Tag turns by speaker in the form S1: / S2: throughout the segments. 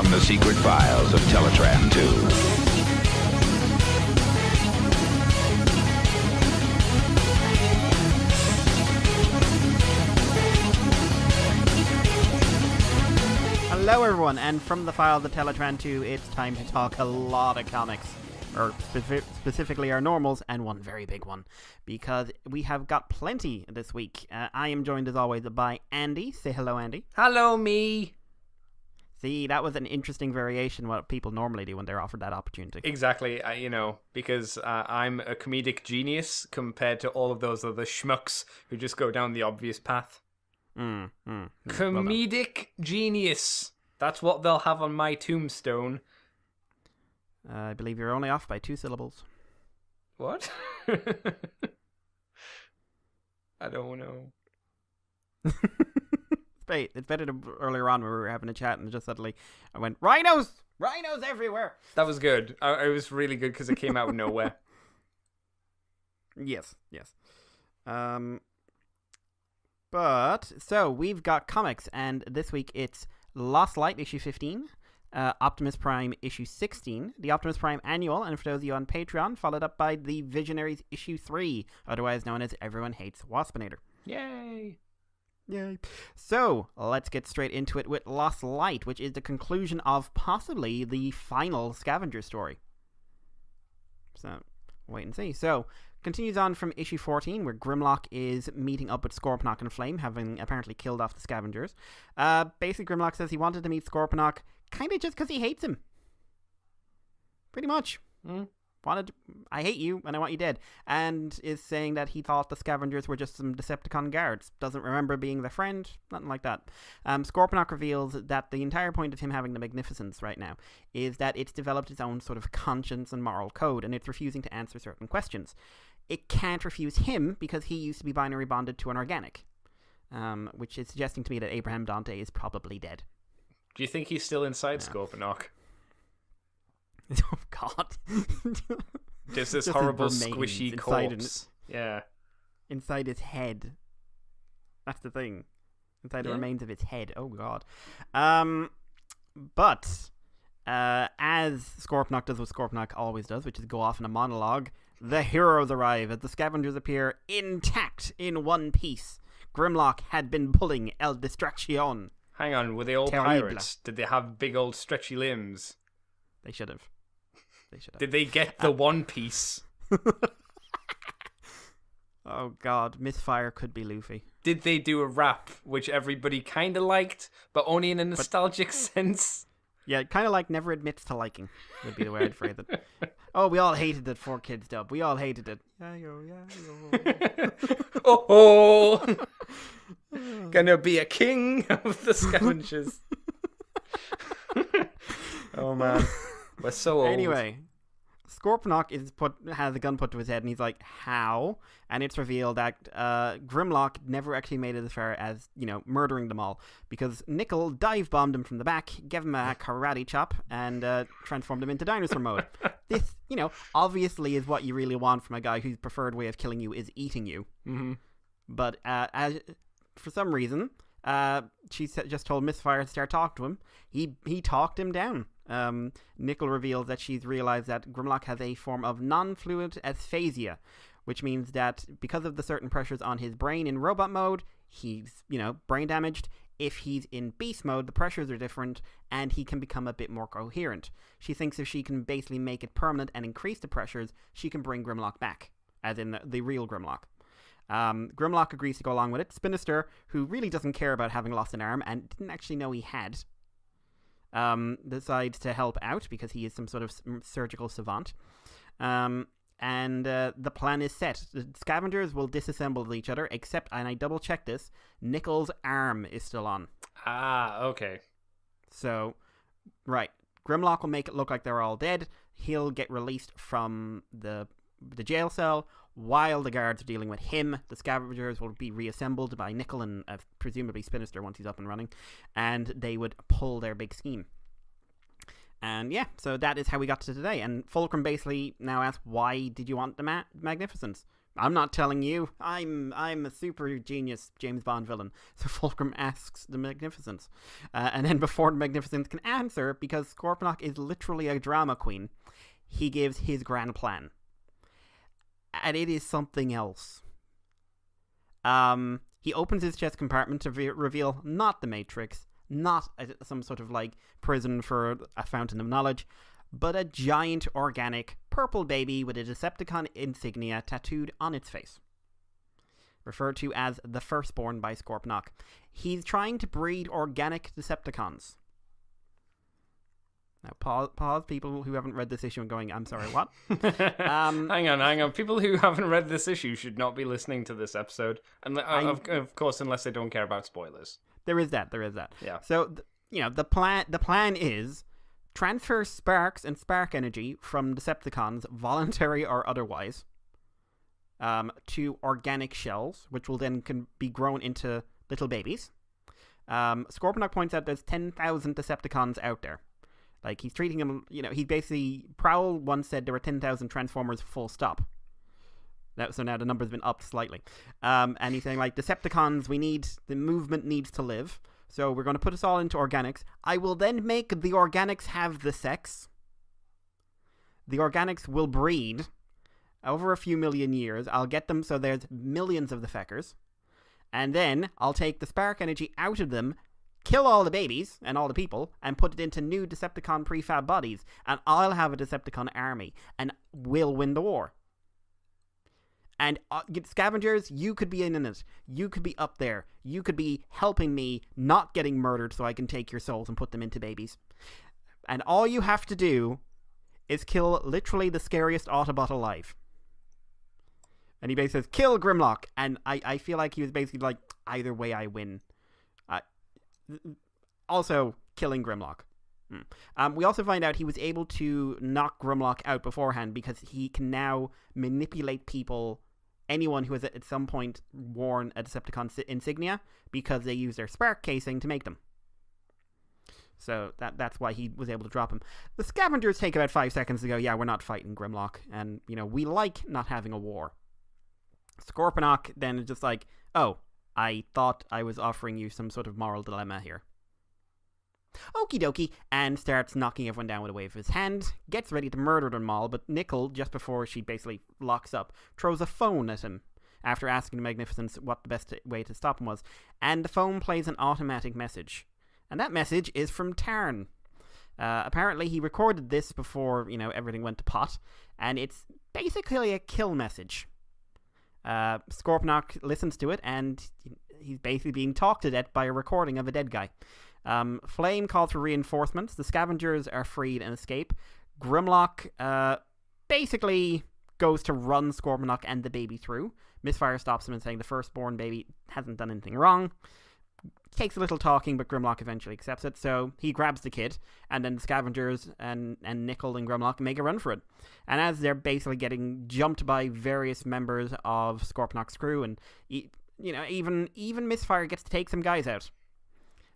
S1: from the secret files of Teletraan 2.
S2: Hello everyone, and from the files of Teletraan 2, it's time to talk a lot of comics. Or specifically our normals, and one very big one. Because we have got plenty this week. I am joined as always by Andy. Say hello, Andy.
S3: Hello, me.
S2: See, that was an interesting variation what people normally do when they're offered that opportunity.
S3: Exactly, because I'm a comedic genius compared to all of those other schmucks who just go down the obvious path. Comedic genius. That's what they'll have on my tombstone.
S2: I believe you're only off by 2 syllables.
S3: What? I don't know.
S2: It's better than earlier on where we were having a chat and just suddenly I went, rhinos! Rhinos everywhere!
S3: That was good. It was really good because it came out of nowhere.
S2: Yes. So we've got comics, and this week it's Lost Light issue 15, Optimus Prime issue 16, the Optimus Prime Annual, and for those of you on Patreon, followed up by the Visionaries issue 3, otherwise known as Everyone Hates Waspinator.
S3: Yay!
S2: So, let's get straight into it with Lost Light, which is the conclusion of possibly the final scavenger story. So, wait and see. So, continues on from issue 14, where Grimlock is meeting up with Scorponok and Flame, having apparently killed off the scavengers. Basically, Grimlock says he wanted to meet Scorponok kind of just because he hates him. Pretty much. I hate you, and I want you dead. And is saying that he thought the scavengers were just some Decepticon guards. Doesn't remember being their friend, nothing like that. Scorponok reveals that the entire point of him having the Magnificence right now is that it's developed its own sort of conscience and moral code, and it's refusing to answer certain questions. It can't refuse him because he used to be binary bonded to an organic, which is suggesting to me that Abraham Dante is probably dead.
S3: Do you think he's still inside Scorponok?
S2: Oh, God.
S3: Just this horrible, squishy corpse. Yeah.
S2: Inside his head. That's the thing. Inside the remains of his head. Oh, God. But, as Scorponok does what Scorponok always does, which is go off in a monologue, the heroes arrive as the scavengers appear intact in one piece. Grimlock had been pulling El Distraction.
S3: Hang on, were they all pirates? Did they have big old stretchy limbs?
S2: They should have.
S3: Did they get the One Piece?
S2: Oh, God. Misfire could be Luffy.
S3: Did they do a rap, which everybody kind of liked, but only in a nostalgic sense?
S2: Yeah, kind of like never admits to liking, would be the way I'd phrase it. Oh, we all hated it, 4Kids dub. We all hated it. Yeah.
S3: Oh! Gonna be a king of the scavengers. Oh, man. We're so old.
S2: Anyway, Scorponok has a gun put to his head, and he's like, how? And it's revealed that Grimlock never actually made it as far as, murdering them all, because Nickel dive-bombed him from the back, gave him a karate chop, and transformed him into dinosaur mode. This, obviously is what you really want from a guy whose preferred way of killing you is eating you.
S3: Mm-hmm.
S2: But for some reason, she just told Misfire to start talking to him. He talked him down. Nickel reveals that she's realized that Grimlock has a form of non-fluid aphasia, which means that because of the certain pressures on his brain in robot mode, he's, brain damaged. If he's in beast mode, the pressures are different, and he can become a bit more coherent. She thinks if she can basically make it permanent and increase the pressures, she can bring Grimlock back, as in the real Grimlock. Grimlock agrees to go along with it. Spinister, who really doesn't care about having lost an arm and didn't actually know he had, decides to help out because he is some sort of surgical savant. And the plan is set. The scavengers will disassemble each other, except, and I double-checked this, Nickel's arm is still on.
S3: Ah, okay.
S2: So, right. Grimlock will make it look like they're all dead. He'll get released from the jail cell. While the guards are dealing with him, the scavengers will be reassembled by Nickel and presumably Spinister once he's up and running, and they would pull their big scheme. And yeah, so that is how we got to today. And Fulcrum basically now asks, why did you want the Magnificence? I'm not telling you. I'm a super genius James Bond villain. So Fulcrum asks the Magnificent. And then before the Magnificent can answer, because Scorponok is literally a drama queen, he gives his grand plan. And it is something else. He opens his chest compartment to reveal not the Matrix, not some sort of like prison for a fountain of knowledge, but a giant organic purple baby with a Decepticon insignia tattooed on its face. Referred to as the Firstborn by Scorponok. He's trying to breed organic Decepticons. Now, pause, people who haven't read this issue and going, I'm sorry, what?
S3: Hang on. People who haven't read this issue should not be listening to this episode. And of course, unless they don't care about spoilers.
S2: There is that.
S3: Yeah.
S2: So, the plan is transfer sparks and spark energy from Decepticons, voluntary or otherwise, to organic shells, which will then can be grown into little babies. Scorponok points out there's 10,000 Decepticons out there. Like, he's treating them, he basically, Prowl once said there were 10,000 Transformers full stop. So now the number's been upped slightly. And he's saying, like, Decepticons, the movement needs to live. So we're going to put us all into organics. I will then make the organics have the sex. The organics will breed over a few million years. I'll get them so there's millions of the feckers. And then I'll take the spark energy out of them, kill all the babies and all the people, and put it into new Decepticon prefab bodies. And I'll have a Decepticon army. And we'll win the war. And scavengers, you could be in it. You could be up there. You could be helping me not getting murdered so I can take your souls and put them into babies. And all you have to do is kill literally the scariest Autobot alive. And he basically says, kill Grimlock. And I feel like he was basically like, either way I win. Also, killing Grimlock. We also find out he was able to knock Grimlock out beforehand because he can now manipulate people, anyone who has at some point worn a Decepticon insignia, because they use their spark casing to make them. So that's why he was able to drop him. The scavengers take about 5 seconds to go, yeah, we're not fighting Grimlock, and, we like not having a war. Scorponok then is just like, oh, I thought I was offering you some sort of moral dilemma here. Okie dokie, and starts knocking everyone down with a wave of his hand, gets ready to murder them all, but Nickel, just before she basically locks up, throws a phone at him, after asking the Magnificence what the best way to stop him was, and the phone plays an automatic message. And that message is from Tarn. Apparently he recorded this before, everything went to pot, and it's basically a kill message. Scorponok listens to it, and he's basically being talked to death by a recording of a dead guy. Flame calls for reinforcements. The scavengers are freed and escape. Grimlock basically goes to run Scorponok and the baby through. Misfire stops him and saying the firstborn baby hasn't done anything wrong. Takes a little talking, but Grimlock eventually accepts it. So he grabs the kid, and then the scavengers and Nickel and Grimlock make a run for it. And as they're basically getting jumped by various members of Scorponok's crew, and even Misfire gets to take some guys out.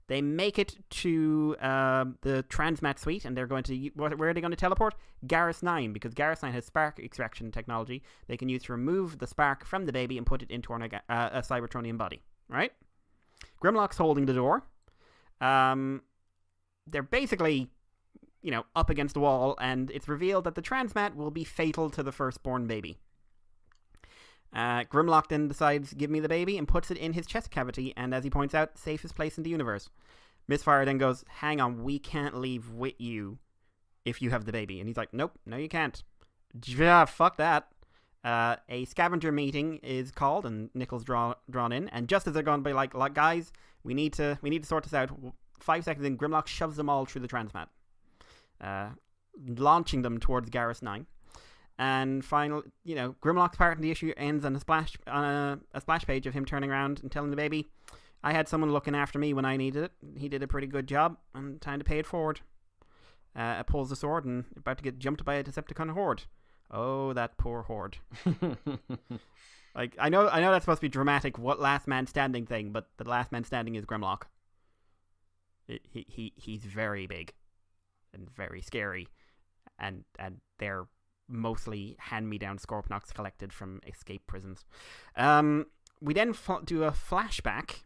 S2: They make it to the Transmat suite, and they're going to... Where are they going to teleport? Garrus 9, because Garrus 9 has spark extraction technology they can use to remove the spark from the baby and put it into a Cybertronian body. Right? Grimlock's holding the door. They're basically, up against the wall, and it's revealed that the Transmat will be fatal to the firstborn baby. Grimlock then decides, give me the baby, and puts it in his chest cavity, and as he points out, safest place in the universe. Misfire then goes, hang on, we can't leave with you if you have the baby. And he's like, nope, no you can't. Yeah, fuck that. A scavenger meeting is called, and Nickel's drawn in, and just as they're going to be like, guys, we need to sort this out, 5 seconds in, Grimlock shoves them all through the Transmat, launching them towards Garrus 9. And finally, Grimlock's part of the issue ends on a splash page of him turning around and telling the baby, I had someone looking after me when I needed it. He did a pretty good job, and time to pay it forward. Pulls the sword and about to get jumped by a Decepticon horde. Oh, that poor horde. Like, I know that's supposed to be dramatic, what last man standing thing, but the last man standing is Grimlock. He's very big and very scary, and they're mostly hand-me-down Scorponok's collected from escape prisons. We then do a flashback.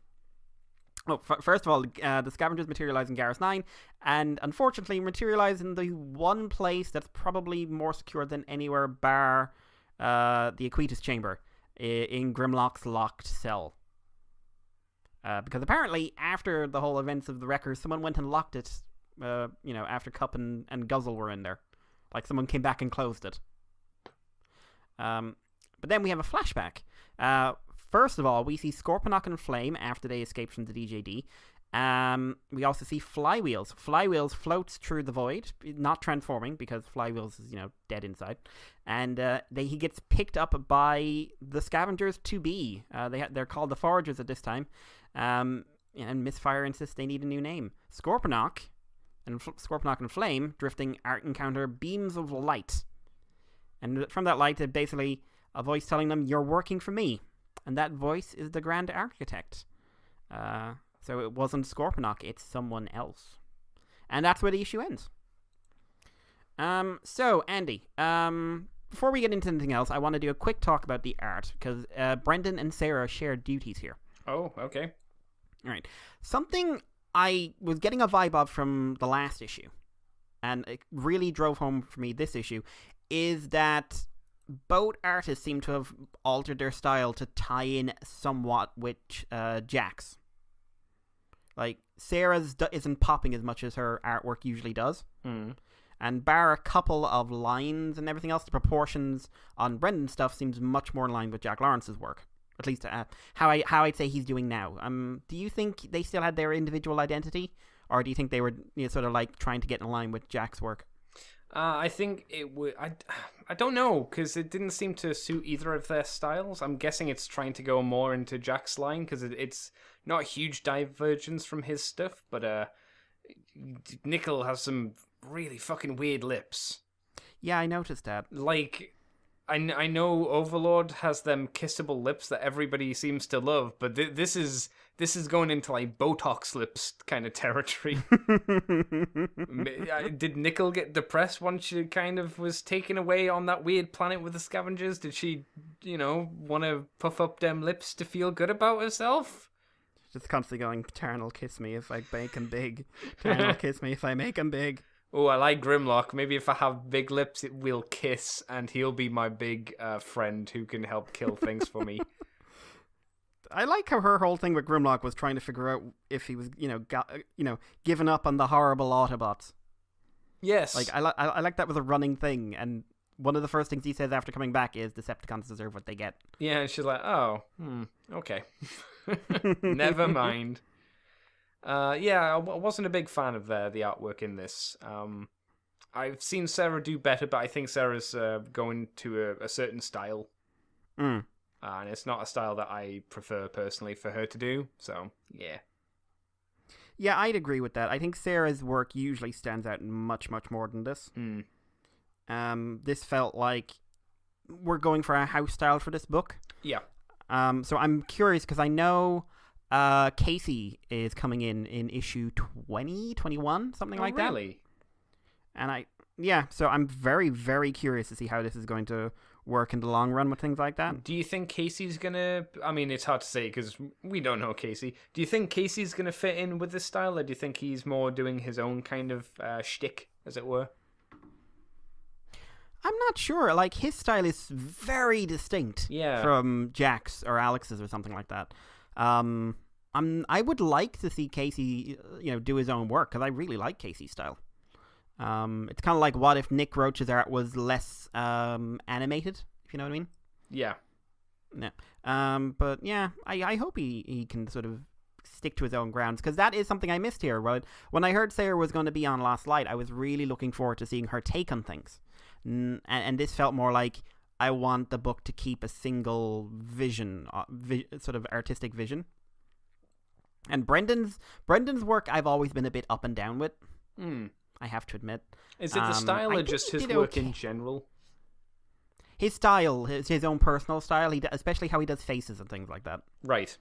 S2: Oh, first of all, the scavengers materialize in Garrus 9, and unfortunately materialize in the one place that's probably more secure than anywhere bar the Aquitas chamber in Grimlock's locked cell. Because apparently, after the whole events of the Wreckers, someone went and locked it, after Cup and Guzzle were in there. Like, someone came back and closed it. But then we have a flashback. First of all, we see Scorponok and Flame after they escape from the DJD. We also see Flywheels. Flywheels floats through the void, not transforming because Flywheels is, dead inside. And he gets picked up by the Scavengers 2B. They're called the Foragers at this time. And Misfire insists they need a new name. Scorponok and Flame drifting encounter beams of light. And from that light, it's basically a voice telling them, "You're working for me." And that voice is the Grand Architect. So it wasn't Scorponok, it's someone else. And that's where the issue ends. So, Andy, before we get into anything else, I want to do a quick talk about the art, because Brendan and Sarah share duties here.
S3: Oh, okay.
S2: All right. Something I was getting a vibe of from the last issue, and it really drove home for me this issue, is that both artists seem to have altered their style to tie in somewhat with Jack's. Like, Sarah's isn't popping as much as her artwork usually does. And bar a couple of lines and everything else, the proportions on Brendan's stuff seems much more in line with Jack Lawrence's work. At least how I'd say he's doing now. Do you think they still had their individual identity? Or do you think they were sort of like trying to get in line with Jack's work?
S3: I think it would. I don't know, because it didn't seem to suit either of their styles. I'm guessing it's trying to go more into Jack's line, because it's not a huge divergence from his stuff, but Nickel has some really fucking weird lips.
S2: Yeah, I noticed that.
S3: Like, I know Overlord has them kissable lips that everybody seems to love, but this is going into like Botox lips kind of territory. Did Nickel get depressed once she kind of was taken away on that weird planet with the scavengers? Did she, want to puff up them lips to feel good about herself?
S2: Just constantly going, "Tarn will kiss me if I make him big. Tarn will kiss me if I make him big."
S3: Oh, I like Grimlock. Maybe if I have big lips, it will kiss, and he'll be my big friend who can help kill things for me.
S2: I like how her whole thing with Grimlock was trying to figure out if he was, giving up on the horrible Autobots.
S3: Yes.
S2: Like, I like that was a running thing, and one of the first things he says after coming back is Decepticons deserve what they get.
S3: Yeah, and she's like, oh, okay. Never mind. I wasn't a big fan of the artwork in this. I've seen Sarah do better, but I think Sarah's going to a certain style. And it's not a style that I prefer personally for her to do, so yeah.
S2: Yeah, I'd agree with that. I think Sarah's work usually stands out much, much more than this. This felt like we're going for a house style for this book.
S3: Yeah.
S2: So I'm curious, because I know Casey is coming in issue 20, 21, something like that.
S3: Really?
S2: And so I'm very, very curious to see how this is going to work in the long run with things like that.
S3: Do you think Casey's gonna... I mean, it's hard to say because we don't know Casey. Do you think Casey's gonna fit in with this style, or do you think he's more doing his own kind of shtick, as it were?
S2: I'm not sure. Like, his style is very distinct from Jack's or Alex's or something like that. I would like to see Casey, do his own work, because I really like Casey's style. It's kind of like, what if Nick Roach's art was less animated, if you know what I mean?
S3: Yeah.
S2: Yeah. But yeah, I hope he can sort of stick to his own grounds, because that is something I missed here. When I heard Sarah was going to be on Last Light, I was really looking forward to seeing her take on things. And this felt more like, I want the book to keep a single vision, sort of artistic vision. And Brendan's work I've always been a bit up and down with. I have to admit.
S3: Is it the style or just his work in general?
S2: His style, his own personal style, especially how he does faces and things like that.
S3: Right.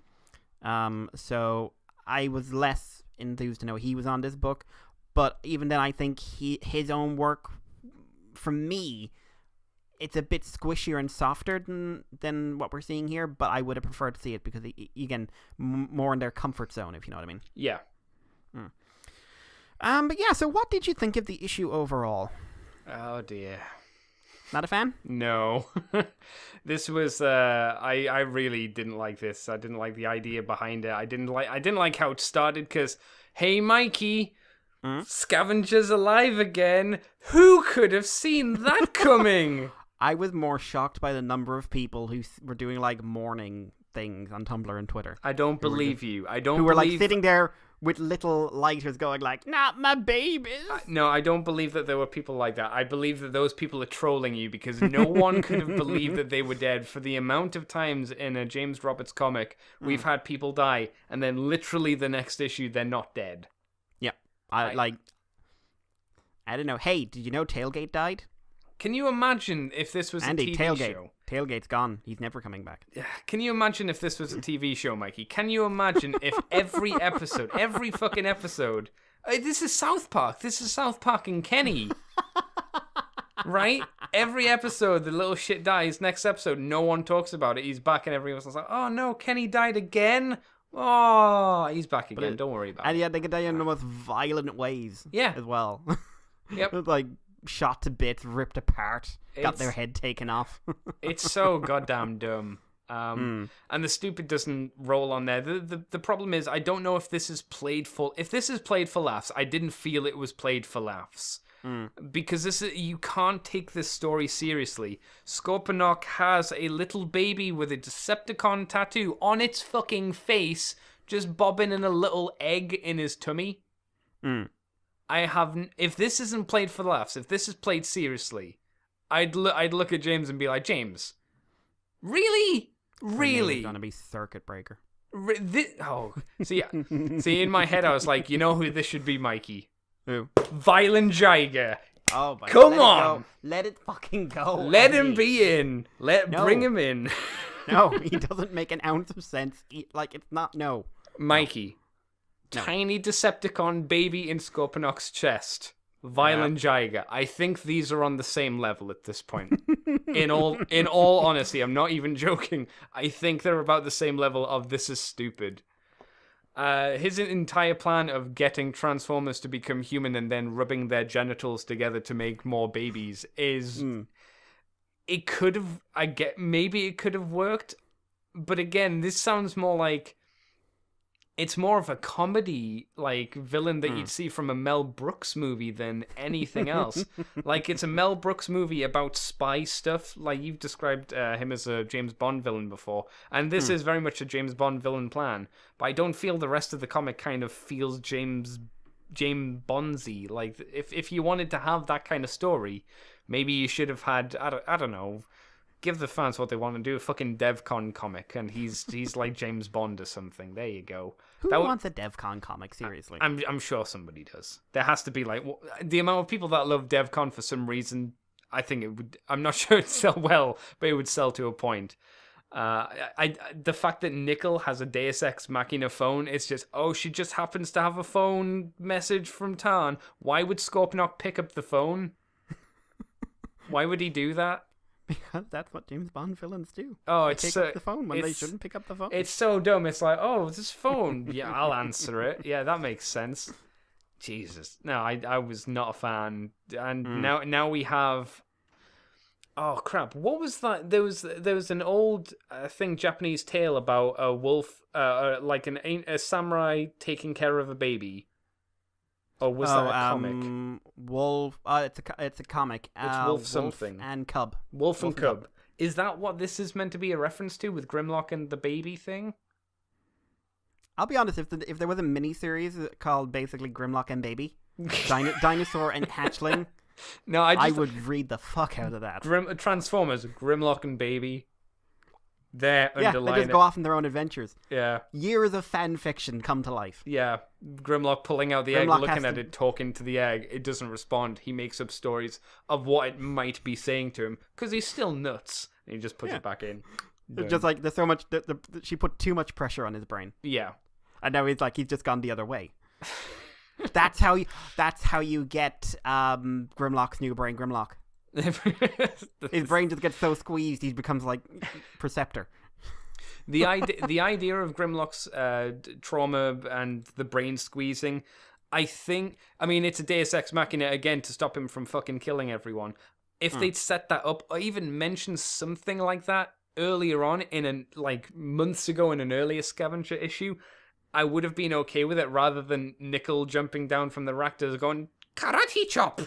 S2: So I was less enthused to know he was on this book, but even then I think his own work, for me, it's a bit squishier and softer than what we're seeing here, but I would have preferred to see it because, again, more in their comfort zone, if you know what I mean.
S3: Yeah.
S2: But yeah, so what did you think of the issue overall?
S3: Oh, dear.
S2: Not a fan?
S3: No. This was I really didn't like this. I didn't like the idea behind it. I didn't like how it started because, hey Mikey, scavengers alive again. Who could have seen that coming?
S2: I was more shocked by the number of people who were doing like mourning things on Tumblr and Twitter.
S3: I don't believe you.
S2: Who were like sitting there with little lighters going like, not my babies.
S3: No, I don't believe that there were people like that. I believe that those people are trolling you because no one could have believed that they were dead. For the amount of times in a James Roberts comic, we've had people die, and then literally the next issue, they're not dead.
S2: Yeah. I don't know. Hey, did you know Tailgate died?
S3: Can you imagine if this was
S2: Andy,
S3: a TV
S2: Tailgate.
S3: show?
S2: Tailgate's gone. He's never coming back.
S3: Can you imagine if this was a TV show, Mikey? Can you imagine if every fucking episode... this is South Park. This is South Park and Kenny. Right? Every episode, the little shit dies. Next episode, no one talks about it. He's back and everyone's like, oh no, Kenny died again? Oh, he's back again. Don't worry about it.
S2: And yeah, they could die in the most violent ways.
S3: Yeah.
S2: As well.
S3: Yep.
S2: Like, shot to bits, ripped apart, got their head taken off.
S3: It's so goddamn dumb. And the stupid doesn't roll on there. The problem is, I don't know if this is played for... If this is played for laughs, I didn't feel it was played for laughs. Because you can't take this story seriously. Scorponok has a little baby with a Decepticon tattoo on its fucking face, just bobbing in a little egg in his tummy. If this isn't played for laughs, if this is played seriously, I'd look at James and be like, James, really?
S2: It's gonna be Circuit Breaker.
S3: See, in my head I was like, you know who this should be, Mikey?
S2: Who?
S3: Violent Jiger.
S2: Oh, my
S3: Come
S2: God.
S3: on,
S2: let it fucking go.
S3: let him be in. Bring him in.
S2: No, he doesn't make an ounce of sense. It's not. No,
S3: Mikey.
S2: No.
S3: Tiny Decepticon baby in Scorponok's chest. Violent Jiger. I think these are on the same level at this point. In all honesty, I'm not even joking. I think they're about the same level of this is stupid. His entire plan of getting Transformers to become human and then rubbing their genitals together to make more babies is... It could have... Maybe it could have worked. But again, this sounds more like... It's more of a comedy, like, villain that you'd see from a Mel Brooks movie than anything else. Like, it's a Mel Brooks movie about spy stuff. Like, you've described him as a James Bond villain before. And this is very much a James Bond villain plan. But I don't feel the rest of the comic kind of feels James Bondsy. Like, if you wanted to have that kind of story, maybe you should have had, I don't know... Give the fans what they want to do. A fucking DevCon comic, and he's like James Bond or something. There you go.
S2: Who wants a DevCon comic? Seriously,
S3: I'm sure somebody does. There has to be like the amount of people that love DevCon for some reason. I think it would. I'm not sure it'd sell well, but it would sell to a point. The fact that Nickel has a Deus Ex Machina phone, it's just she just happens to have a phone message from Tarn. Why would Scorponok pick up the phone? Why would he do that?
S2: Because that's what James Bond villains do.
S3: Oh,
S2: they pick up the phone when they shouldn't pick up the phone.
S3: It's so dumb. It's like, this phone. Yeah, I'll answer it. Yeah, that makes sense. Jesus. No, I was not a fan. And now we have... Oh, crap. What was that? There was an old Japanese tale about a wolf, like a samurai taking care of a baby. Or was that a comic?
S2: Wolf. It's a comic.
S3: It's Wolf something.
S2: And Cub.
S3: Wolf and Cub. Is that what this is meant to be a reference to with Grimlock and the baby thing?
S2: I'll be honest. If there was a mini-series called basically Grimlock and Baby, Dinosaur and Hatchling,
S3: no,
S2: I would read the fuck out of that.
S3: Transformers, Grimlock and Baby. There,
S2: they just go off on their own adventures.
S3: Yeah.
S2: Years of fan fiction come to life.
S3: Yeah. Grimlock pulling out the egg, looking at it, talking to the egg. It doesn't respond. He makes up stories of what it might be saying to him, because he's still nuts. And he just puts it back in.
S2: It's just like, there's so much... she put too much pressure on his brain.
S3: Yeah.
S2: And now he's just gone the other way. That's how you get Grimlock's new brain, Grimlock. His brain just gets so squeezed he becomes like Perceptor.
S3: The idea of Grimlock's trauma and the brain squeezing, I mean, it's a Deus Ex Machina again to stop him from fucking killing everyone. If they'd set that up, or even mentioned something like that earlier on months ago in an earlier Scavenger issue, I would have been okay with it, rather than Nickel jumping down from the Raptors going, karate chop!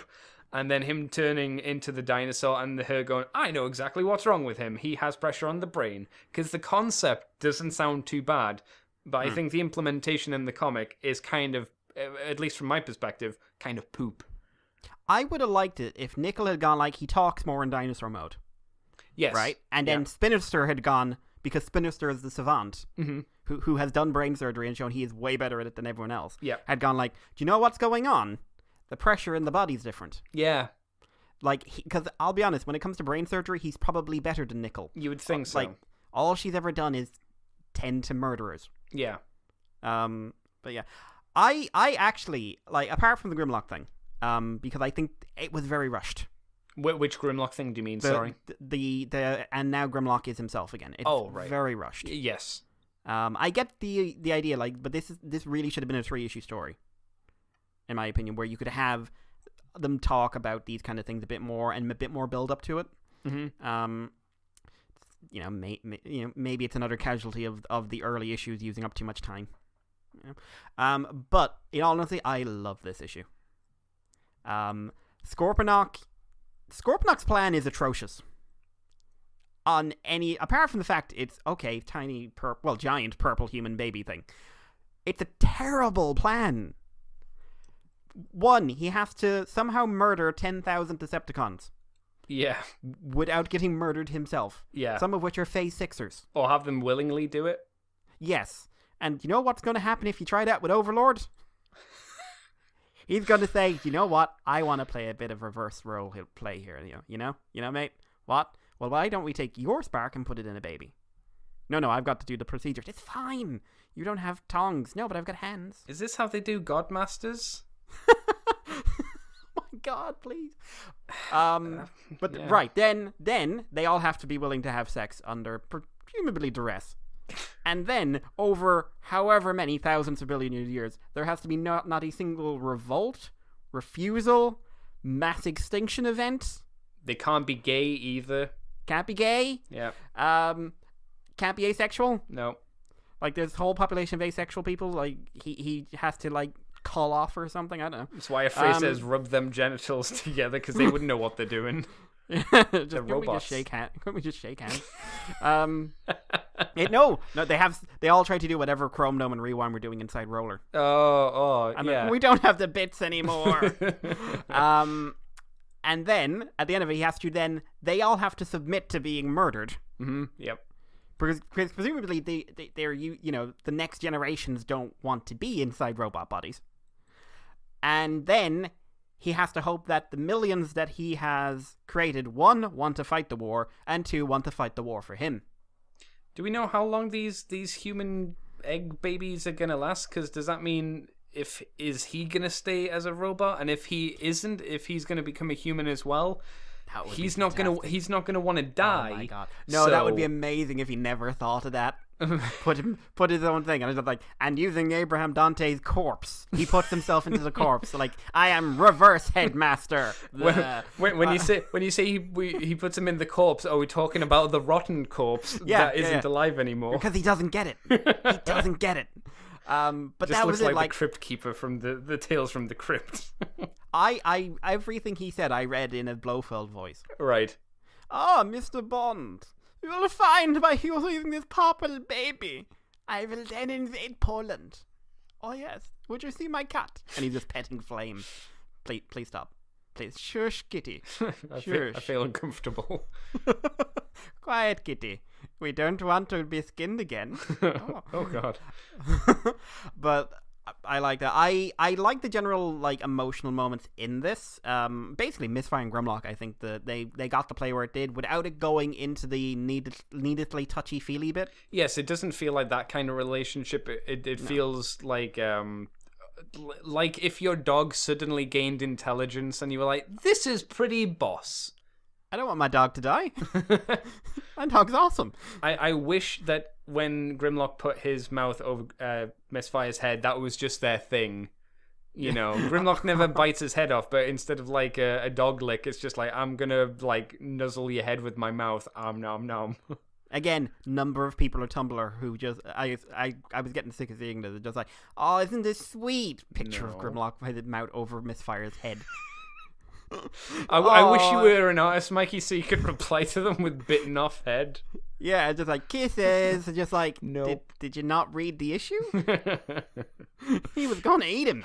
S3: And then him turning into the dinosaur and her going, I know exactly what's wrong with him. He has pressure on the brain. Because the concept doesn't sound too bad, but I think the implementation in the comic is kind of, at least from my perspective, kind of poop.
S2: I would have liked it if Nickel had gone he talks more in dinosaur mode.
S3: Yes.
S2: Right? And then Spinister had gone, because Spinister is the savant, who has done brain surgery and shown he is way better at it than everyone else, had gone do you know what's going on? The pressure in the body's different.
S3: Yeah.
S2: Because I'll be honest, when it comes to brain surgery, he's probably better than Nickel.
S3: You would think so.
S2: All she's ever done is tend to murderers.
S3: Yeah.
S2: But yeah. I actually, apart from the Grimlock thing, because I think it was very rushed.
S3: Which Grimlock thing do you mean? Sorry.
S2: And now Grimlock is himself again. It's very rushed.
S3: Yes.
S2: I get the idea, but this really should have been a 3-issue story, in my opinion, where you could have them talk about these kind of things a bit more and a bit more build up to it. Mm-hmm. Maybe it's another casualty of the early issues using up too much time. But in all honesty, I love this issue. Scorponok's plan is atrocious. Apart from the fact it's giant purple human baby thing. It's a terrible plan. One, he has to somehow murder 10,000 Decepticons.
S3: Yeah.
S2: Without getting murdered himself. Yeah. Some of which are Phase 6ers.
S3: Or have them willingly do it.
S2: Yes. And you know what's going to happen if you try that with Overlord? He's going to say, you know what? I want to play a bit of reverse role play here. You know, mate? What? Well, why don't we take your spark and put it in a baby? No, I've got to do the procedures. It's fine. You don't have tongs. No, but I've got hands.
S3: Is this how they do Godmasters?
S2: Oh my God, please. Right, then they all have to be willing to have sex under presumably duress. And then, over however many thousands of billion years, there has to be not a single revolt, refusal, mass extinction event.
S3: They can't be gay either.
S2: Can't be gay.
S3: Yeah.
S2: Can't be asexual.
S3: No.
S2: This whole population of asexual people, he has to, call off or something. I don't know.
S3: That's why a phrase says rub them genitals together, because they wouldn't know what they're doing.
S2: They're robots. Can we just shake hands? No, they all try to do whatever Chrome Gnome and Rewind were doing inside Roller.
S3: Yeah.
S2: We don't have the bits anymore. And then at the end of it, they all have to submit to being murdered.
S3: Mm-hmm. Yep.
S2: Because presumably they're the next generations don't want to be inside robot bodies. And then he has to hope that the millions that he has created, 1, want to fight the war, and 2, want to fight the war for him.
S3: Do we know how long these human egg babies are gonna last? Because does that mean is he gonna stay as a robot? And if he isn't, if he's gonna become a human as well, he's not gonna want to die.
S2: Oh my God! No, that would be amazing if he never thought of that. put his own thing, and I was and using Abraham Dante's corpse, he puts himself into the corpse. I am reverse headmaster.
S3: When you say he puts him in the corpse, are we talking about the rotten corpse that isn't alive anymore?
S2: Because he doesn't get it. He doesn't get it. But
S3: just
S2: that
S3: looks
S2: was
S3: like the Crypt Keeper from the Tales from the Crypt.
S2: I everything he said I read in a Blofeld voice.
S3: Right.
S2: Mr. Bond, you will find by using this purple baby, I will then invade Poland. Oh yes, would you see my cat? And he's just petting Flame. Please stop. Please, shush, kitty.
S3: I feel uncomfortable.
S2: Quiet, kitty. We don't want to be skinned again.
S3: Oh God.
S2: But I like that. I like the general emotional moments in this. Basically, Misfire and Grimlock, I think they got the play where it did without it going into the needlessly touchy feely bit.
S3: Yes, it doesn't feel like that kind of relationship. It feels like if your dog suddenly gained intelligence and you were like, this is pretty boss.
S2: I don't want my dog to die. My dog's awesome.
S3: I wish that when Grimlock put his mouth over Mistfire's head, that was just their thing. You know, Grimlock never bites his head off, but instead of like a dog lick, it's just like, I'm gonna like nuzzle your head with my mouth. Nom nom.
S2: Again, number of people on Tumblr who just I was getting sick of seeing this. Just like, oh, isn't this sweet? Picture of Grimlock with his mouth over Mistfire's head.
S3: I wish you were an artist, Mikey, so you could reply to them with bitten off head.
S2: Yeah, just like kisses. Just like,
S3: no.
S2: Did you not read the issue? He was gonna eat him.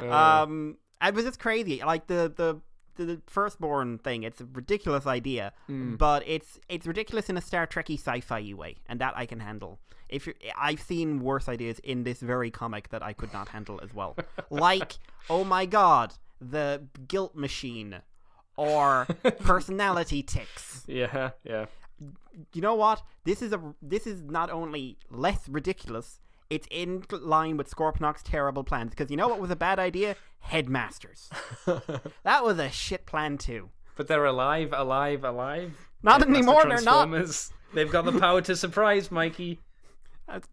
S2: It was just crazy. Like the firstborn thing. It's a ridiculous idea, but it's ridiculous in a Star Trek-y sci-fi way, and that I can handle. I've seen worse ideas in this very comic that I could not handle as well. Like, oh my god, the guilt machine, or personality tics.
S3: Yeah.
S2: You know what? This is not only less ridiculous, it's in line with Scorponok's terrible plans. Because you know what was a bad idea? Headmasters. That was a shit plan too.
S3: But they're alive.
S2: Not anymore, they're not.
S3: They've got the power to surprise, Mikey.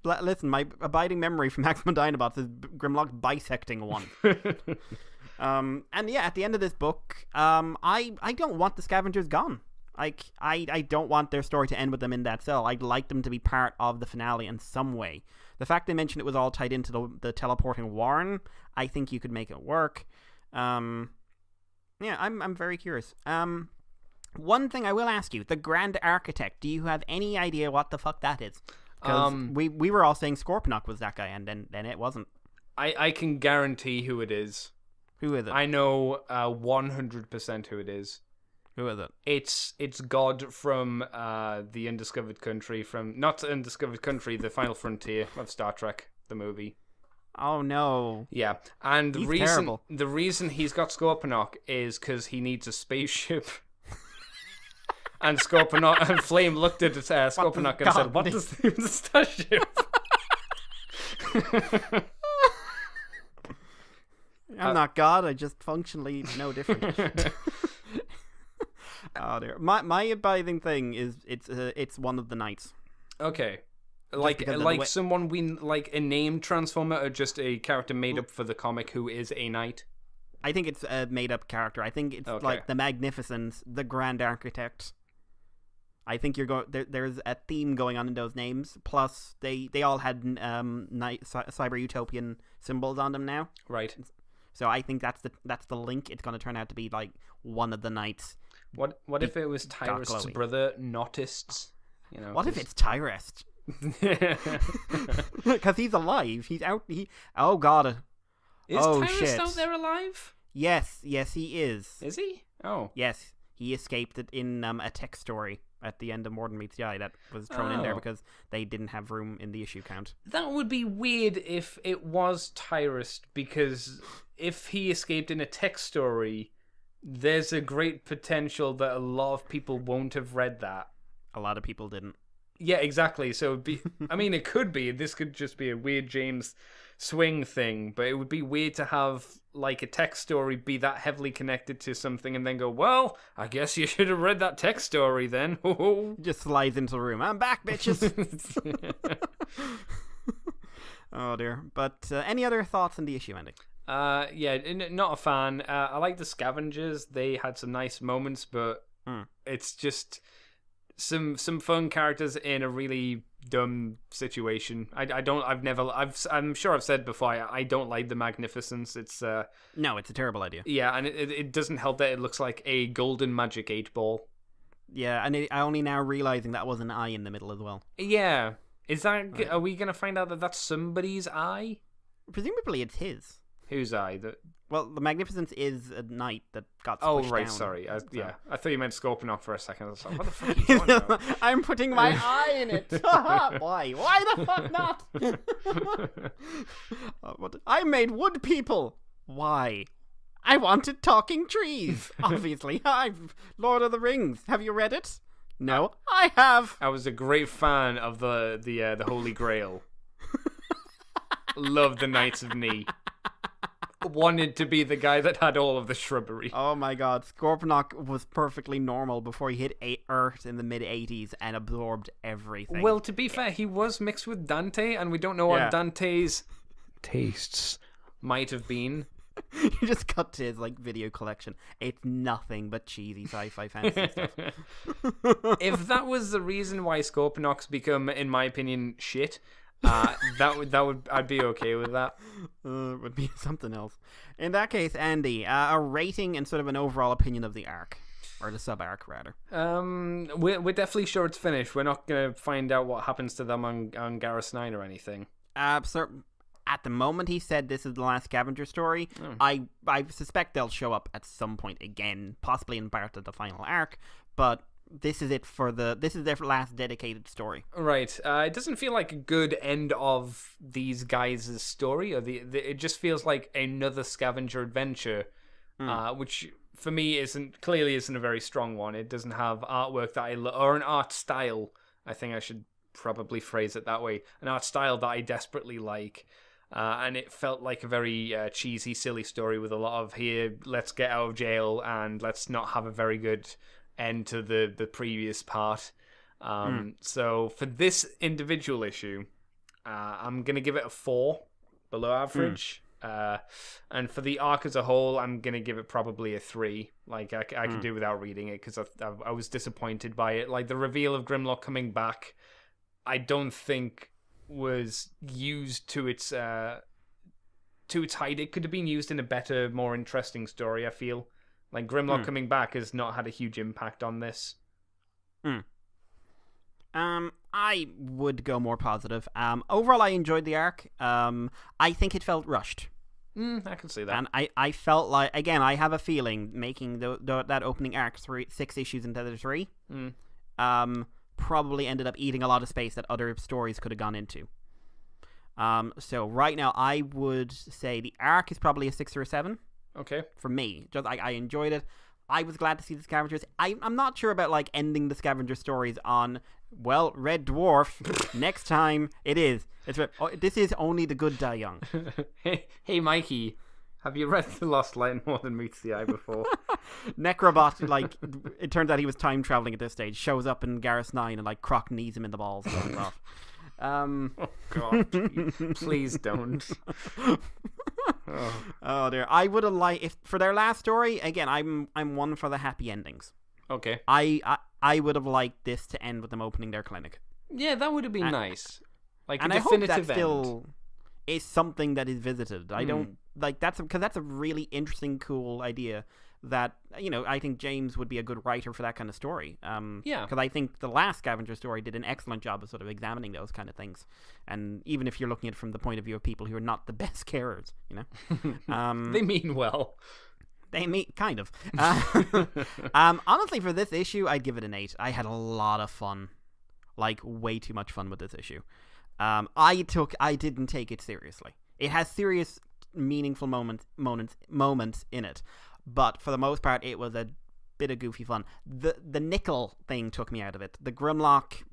S2: Listen, my abiding memory from Maximum Dinobots is Grimlock bisecting one. And yeah, at the end of this book, I don't want the scavengers gone. Like, I don't want their story to end with them in that cell. I'd like them to be part of the finale in some way. The fact they mentioned it was all tied into the teleporting Warren, I think you could make it work. Yeah, I'm very curious. One thing I will ask you, the Grand Architect, do you have any idea what the fuck that is? Because we were all saying Scorponok was that guy, and then it wasn't. I
S3: can guarantee who it is.
S2: Who is it?
S3: I know 100% who it is.
S2: Who is it?
S3: It's God from the Undiscovered Country, not Undiscovered Country, the Final Frontier of Star Trek, the movie.
S2: Oh no.
S3: Yeah, and
S2: terrible.
S3: The reason he's got Scorponok is because he needs a spaceship. And Scorponok and Flame looked at Scorponok and said, "What does the starship?"
S2: I'm not God. I just functionally no different. Oh dear. My abiding thing is it's one of the knights.
S3: Okay. Like someone like a named Transformer, or just a character made up for the comic who is a knight?
S2: I think it's a made up character. I think it's like the Magnificence, the Grand Architect. I think there's a theme going on in those names. Plus, they all had cyber utopian symbols on them now.
S3: Right.
S2: So I think that's the link. It's going to turn out to be like one of the knights.
S3: What if it was Tyrest's brother, Nautists? You know.
S2: What if it's Tyrest? Because he's alive. He's out. Oh god.
S3: Is Tyrest out there alive?
S2: Yes, he is.
S3: Is he? Oh.
S2: Yes, he escaped it in a tech story at the end of Morden Meets the Eye that was thrown in there because they didn't have room in the issue count.
S3: That would be weird if it was Tyrest, because if he escaped in a tech story, there's a great potential that a lot of people won't have read that.
S2: A lot of people didn't.
S3: Yeah, exactly. So it could be. This could just be a weird James Swing thing, but it would be weird to have like a text story be that heavily connected to something and then go, well, I guess you should have read that text story then.
S2: Just slides into the room. I'm back, bitches. Oh dear. But any other thoughts on the issue, Andy?
S3: Yeah, not a fan. I like the scavengers. They had some nice moments, but it's just some fun characters in a really dumb situation. I'm sure I've said before, I don't like the Magnificence. It's
S2: no, it's a terrible idea.
S3: Yeah, and it doesn't help that it looks like a golden magic 8-ball.
S2: Yeah, and I only now realizing that was an eye in the middle as well.
S3: Yeah, is that? Right. Are we gonna find out that that's somebody's eye?
S2: Presumably, it's his.
S3: Whose eye?
S2: Well, the Magnificence is a knight that got
S3: squished
S2: down.
S3: Right, sorry. Yeah, I thought you meant Scorponok for a second. I was like, what the fuck are you talking about?
S2: I'm putting my eye in it. Why? Why the fuck not? I made wood people. Why? I wanted talking trees. Obviously. I'm Lord of the Rings. Have you read it? No, I have.
S3: I was a great fan of the Holy Grail. Love the Knights of Ni. wanted to be the guy that had all of the shrubbery.
S2: Oh my god, Scorponok was perfectly normal before he hit Earth in the mid-80s and absorbed everything.
S3: Well, to be fair, he was mixed with Dante, and we don't know what Dante's tastes might have been.
S2: You just cut to his video collection. It's nothing but cheesy sci-fi fantasy stuff.
S3: If that was the reason why Scorponok's become, in my opinion, shit, I'd be okay with that.
S2: It would be something else. In that case, Andy, a rating and sort of an overall opinion of the arc, or the sub-arc rather.
S3: We're definitely sure it's finished. We're not gonna find out what happens to them on Garrus 9 or anything.
S2: At the moment, he said this is the last scavenger story. I suspect they'll show up at some point again, possibly in part of the final arc, but this is it this is their last dedicated story. Right.
S3: It doesn't feel like a good end of these guys' story, or it just feels like another scavenger adventure, which for me clearly isn't a very strong one. It doesn't have artwork or an art style. I think I should probably phrase it that way. An art style that I desperately like. And it felt like a very cheesy, silly story with a lot of let's get out of jail and let's not have a very good end to the previous part. So for this individual issue, I'm going to give it a 4, below average. And for the arc as a whole, I'm going to give it probably a 3. I could do without reading it because I was disappointed by it. The reveal of Grimlock coming back, I don't think was used to its height. It could have been used in a better, more interesting story, I feel. Grimlock coming back has not had a huge impact on this.
S2: I would go more positive. Overall, I enjoyed the arc. I think it felt rushed.
S3: I can see that.
S2: And I felt like, again, I have a feeling making that opening arc 6 issues into the 3 probably ended up eating a lot of space that other stories could have gone into. So right now, I would say the arc is probably a 6 or a 7.
S3: Okay.
S2: For me. Just I enjoyed it. I was glad to see the scavengers. I'm not sure about ending the scavenger stories on, well, Red Dwarf. Next time it is. This is only the good die young.
S3: Hey Mikey, have you read The Lost Light More Than Meets the Eye before?
S2: Necrobot, it turns out he was time traveling at this stage, shows up in Garrus 9 and Croc knees him in the balls and runs off.
S3: Oh God, please don't.
S2: Oh dear. I would have liked, if for their last story, again, I'm one for the happy endings.
S3: Okay.
S2: I would have liked this to end with them opening their clinic.
S3: Yeah, that would have been nice.
S2: And I hope that still is something that is visited. I don't because that's a really interesting, cool idea that, I think James would be a good writer for that kind of story.
S3: Yeah.
S2: Because I think the last Scavenger story did an excellent job of sort of examining those kind of things. And even if you're looking at it from the point of view of people who are not the best carers,
S3: They mean well.
S2: They mean, kind of. Honestly, for this issue, I'd give it an 8. I had a lot of fun. Way too much fun with this issue. I didn't take it seriously. It has serious, meaningful moments in it. But for the most part, it was a bit of goofy fun. The nickel thing took me out of it. The Grimlock,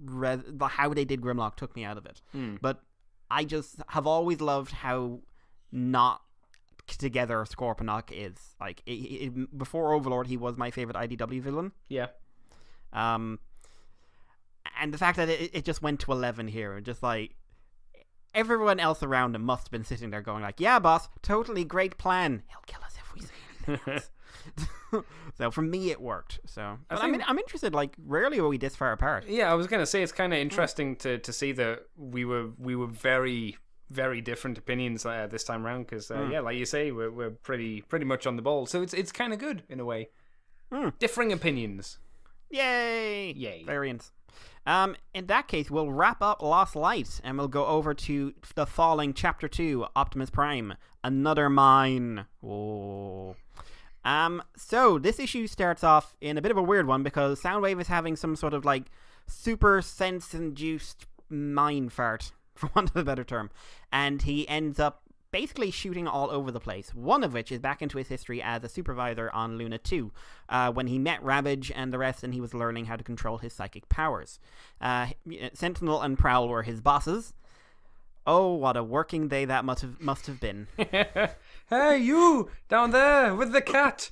S2: how they did Grimlock took me out of it. But I just have always loved how not together Scorponok is. Before Overlord, he was my favorite IDW villain.
S3: Yeah.
S2: And the fact that it just went to 11 here, just everyone else around him must have been sitting there going yeah, boss, totally great plan. He'll kill us if we say anything else. So for me, it worked. So, but I'm interested. Rarely are we this far apart.
S3: Yeah, I was gonna say it's kind of interesting to see that we were very, very different opinions this time around. Because yeah, like you say, we're pretty much on the ball. So it's kind of good in a way. Differing opinions.
S2: Yay! Variants. In that case, we'll wrap up Lost Light and we'll go over to The Falling Chapter 2, Optimus Prime, Another Mine. Whoa. So this issue starts off in a bit of a weird one because Soundwave is having some sort of super sense-induced mind fart, for want of a better term, and he ends up basically shooting all over the place, one of which is back into his history as a supervisor on Luna 2, when he met Ravage and the rest and he was learning how to control his psychic powers. Sentinel and Prowl were his bosses. Oh, what a working day that must have been.
S3: Hey, you down there with the cat.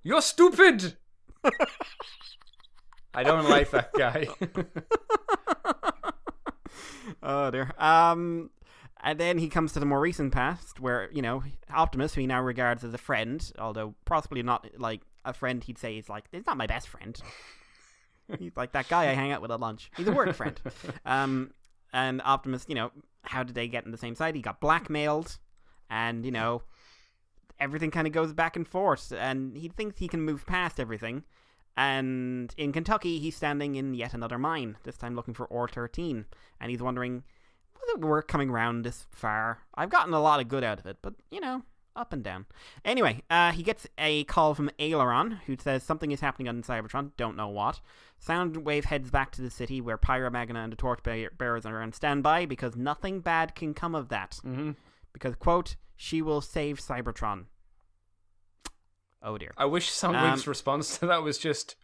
S3: You're stupid. I don't like that guy.
S2: Oh dear. And then he comes to the more recent past where, Optimus, who he now regards as a friend, although possibly not like a friend he'd say is like, he's not my best friend. He's like that guy I hang out with at lunch. He's a work friend. And Optimus, how did they get on the same side? He got blackmailed, and, everything kind of goes back and forth, and he thinks he can move past everything. And in Kentucky, he's standing in yet another mine, this time looking for ore 13, and he's wondering, was it worth coming round this far? I've gotten a lot of good out of it, but, up and down. Anyway, he gets a call from Aileron, who says something is happening on Cybertron, don't know what. Soundwave heads back to the city, where Pyra, Magna, and the Torchbearers are on standby, because nothing bad can come of that.
S3: Mm-hmm.
S2: Because, quote, she will save Cybertron. Oh dear.
S3: I wish Soundwave's response to that was just,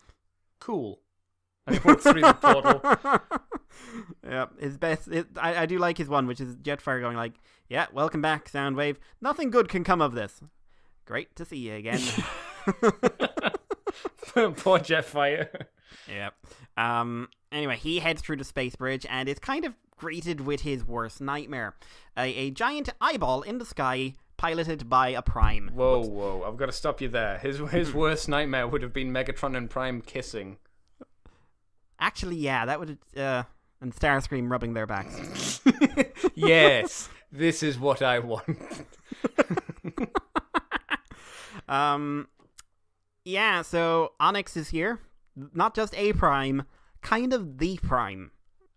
S3: cool. And he walks through the portal.
S2: Yeah, his best. I do like his one, which is Jetfire going like, yeah, welcome back, Soundwave. Nothing good can come of this. Great to see you again.
S3: Poor Jetfire.
S2: Yep. Anyway, he heads through the space bridge and is kind of greeted with his worst nightmare. A giant eyeball in the sky piloted by a Prime.
S3: Whoa. I've got to stop you there. His worst nightmare would have been Megatron and Prime kissing.
S2: Actually, yeah, that would and Starscream rubbing their backs.
S3: Yes, this is what I want.
S2: Yeah, so Onyx is here. Not just a Prime, kind of the Prime.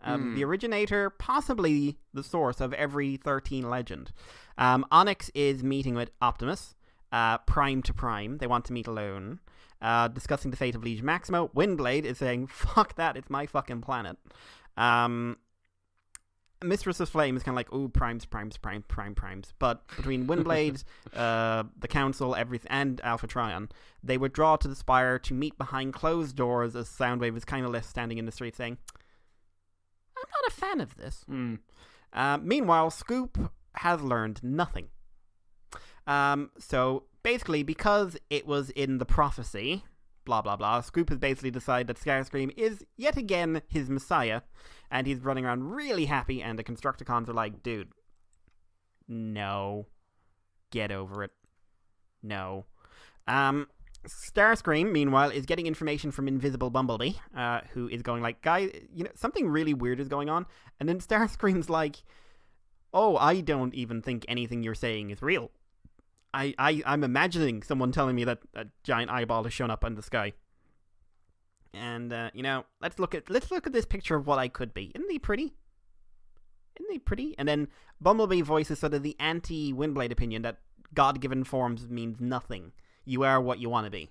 S2: The originator, possibly the source of every 13 legend. Onyx is meeting with Optimus, Prime to Prime. They want to meet alone. Discussing the fate of Liege Maximo. Windblade is saying, fuck that, it's my fucking planet. Mistress of Flame is kind of like, ooh, primes. But between Windblade, the Council, everything, and Alpha Trion, they withdraw to the Spire to meet behind closed doors as Soundwave is kind of left standing in the street saying, I'm not a fan of this. Meanwhile, Scoop has learned nothing. So basically, because it was in the prophecy, blah blah blah, Scoop has basically decided that Starscream is yet again his messiah, and he's running around really happy, and the Constructicons are like, dude, no, get over it, no. Starscream, meanwhile, is getting information from Invisible Bumblebee, who is going like, guy, something really weird is going on, and then Starscream's like, oh, I don't even think anything you're saying is real. I'm imagining someone telling me that a giant eyeball has shown up in the sky. And, let's look at this picture of what I could be. Isn't he pretty? And then Bumblebee voices sort of the anti-Windblade opinion that God-given forms means nothing. You are what you want to be.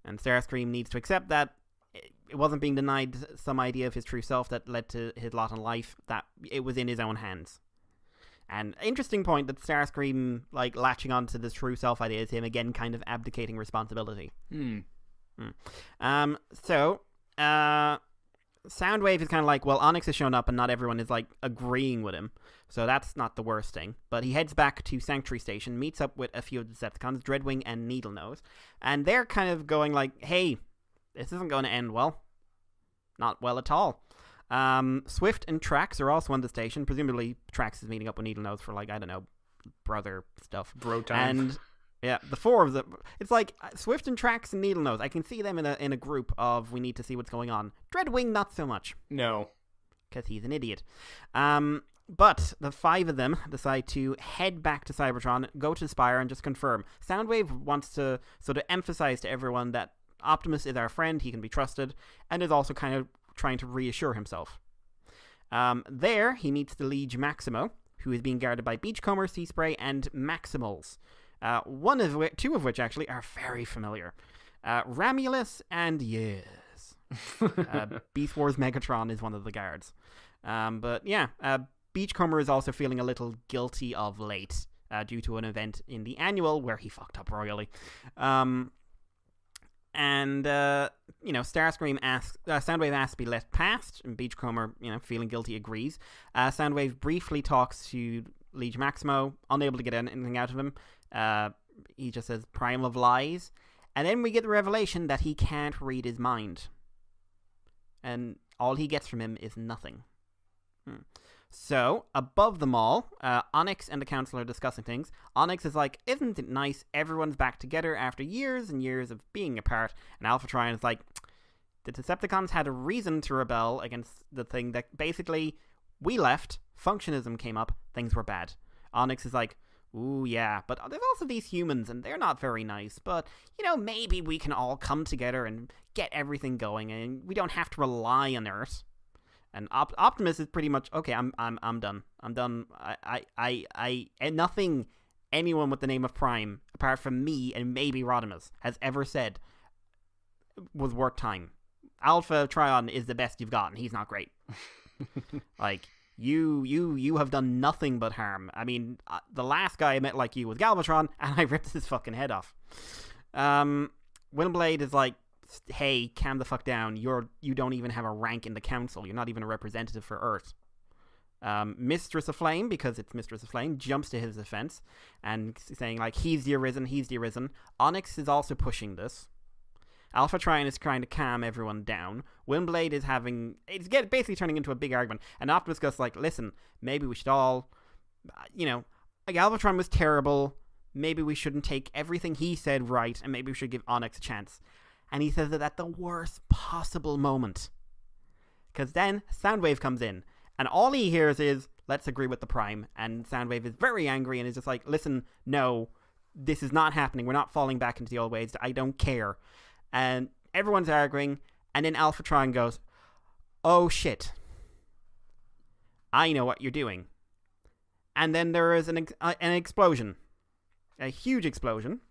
S2: And Starscream needs to accept that it wasn't being denied some idea of his true self that led to his lot in life, that it was in his own hands. And interesting point that Starscream, like, latching onto this true self idea is him again kind of abdicating responsibility. So, Soundwave is kind of like, well, Onyx has shown up and not everyone is, like, agreeing with him. So that's not the worst thing. But he heads back to Sanctuary Station, meets up with a few of the Decepticons, Dreadwing and Needlenose. And they're kind of going like, hey, this isn't going to end well. Not well at all. Swift and Trax are also on the station. Presumably, Trax is meeting up with Needlenose for, like, I don't know, brother stuff.
S3: Bro time.
S2: And yeah, the four of them. It's like Swift and Trax and Needlenose. I can see them in a group of we need to see what's going on. Dreadwing, not so much.
S3: No,
S2: because he's an idiot. But the five of them decide to head back to Cybertron, go to the Spire, and just confirm. Soundwave wants to sort of emphasize to everyone that Optimus is our friend, he can be trusted, and is also kind of trying to reassure himself. There, he meets the Liege Maximo, who is being guarded by Beachcomber, Sea Spray, and Maximals. Two of which actually are very familiar. Ramulus and yes. Beast Wars Megatron is one of the guards. But yeah, Beachcomber is also feeling a little guilty of late due to an event in the annual where he fucked up royally. Starscream asks, Soundwave asks to be let past, and Beachcomber, feeling guilty, agrees. Soundwave briefly talks to Liege Maximo, unable to get anything out of him. he just says Prime of Lies. And then we get the revelation that he can't read his mind. And all he gets from him is nothing. So, above them all, Onyx and the Council are discussing things. Onyx is like, isn't it nice everyone's back together after years and years of being apart? And Alphatron is like, the Decepticons had a reason to rebel against the thing that basically we left, functionism came up, things were bad. Onyx is like, ooh, yeah, but there's also these humans and they're not very nice, but, maybe we can all come together and get everything going and we don't have to rely on Earth. And Optimus is pretty much, okay, I'm done. I'm done. And nothing anyone with the name of Prime, apart from me and maybe Rodimus, has ever said was worth time. Alpha Trion is the best you've gotten. He's not great. Like, you have done nothing but harm. I mean, the last guy I met like you was Galvatron, and I ripped his fucking head off. Windblade is like, hey, calm the fuck down. You don't even have a rank in the council. You're not even a representative for Earth. Mistress of Flame, because it's Mistress of Flame, jumps to his defense and saying, like, he's the Arisen. Onyx is also pushing this. Alpha Trion is trying to calm everyone down. Windblade is basically turning into a big argument. And Optimus goes like, listen, maybe we should all, like, Galvatron was terrible. Maybe we shouldn't take everything he said right, and maybe we should give Onyx a chance. And he says it at the worst possible moment. Because then Soundwave comes in, and all he hears is, let's agree with the Prime. And Soundwave is very angry and is just like, listen, no, this is not happening. We're not falling back into the old ways. I don't care. And everyone's arguing, and then Alphatron goes, oh shit, I know what you're doing. And then there is an explosion, a huge explosion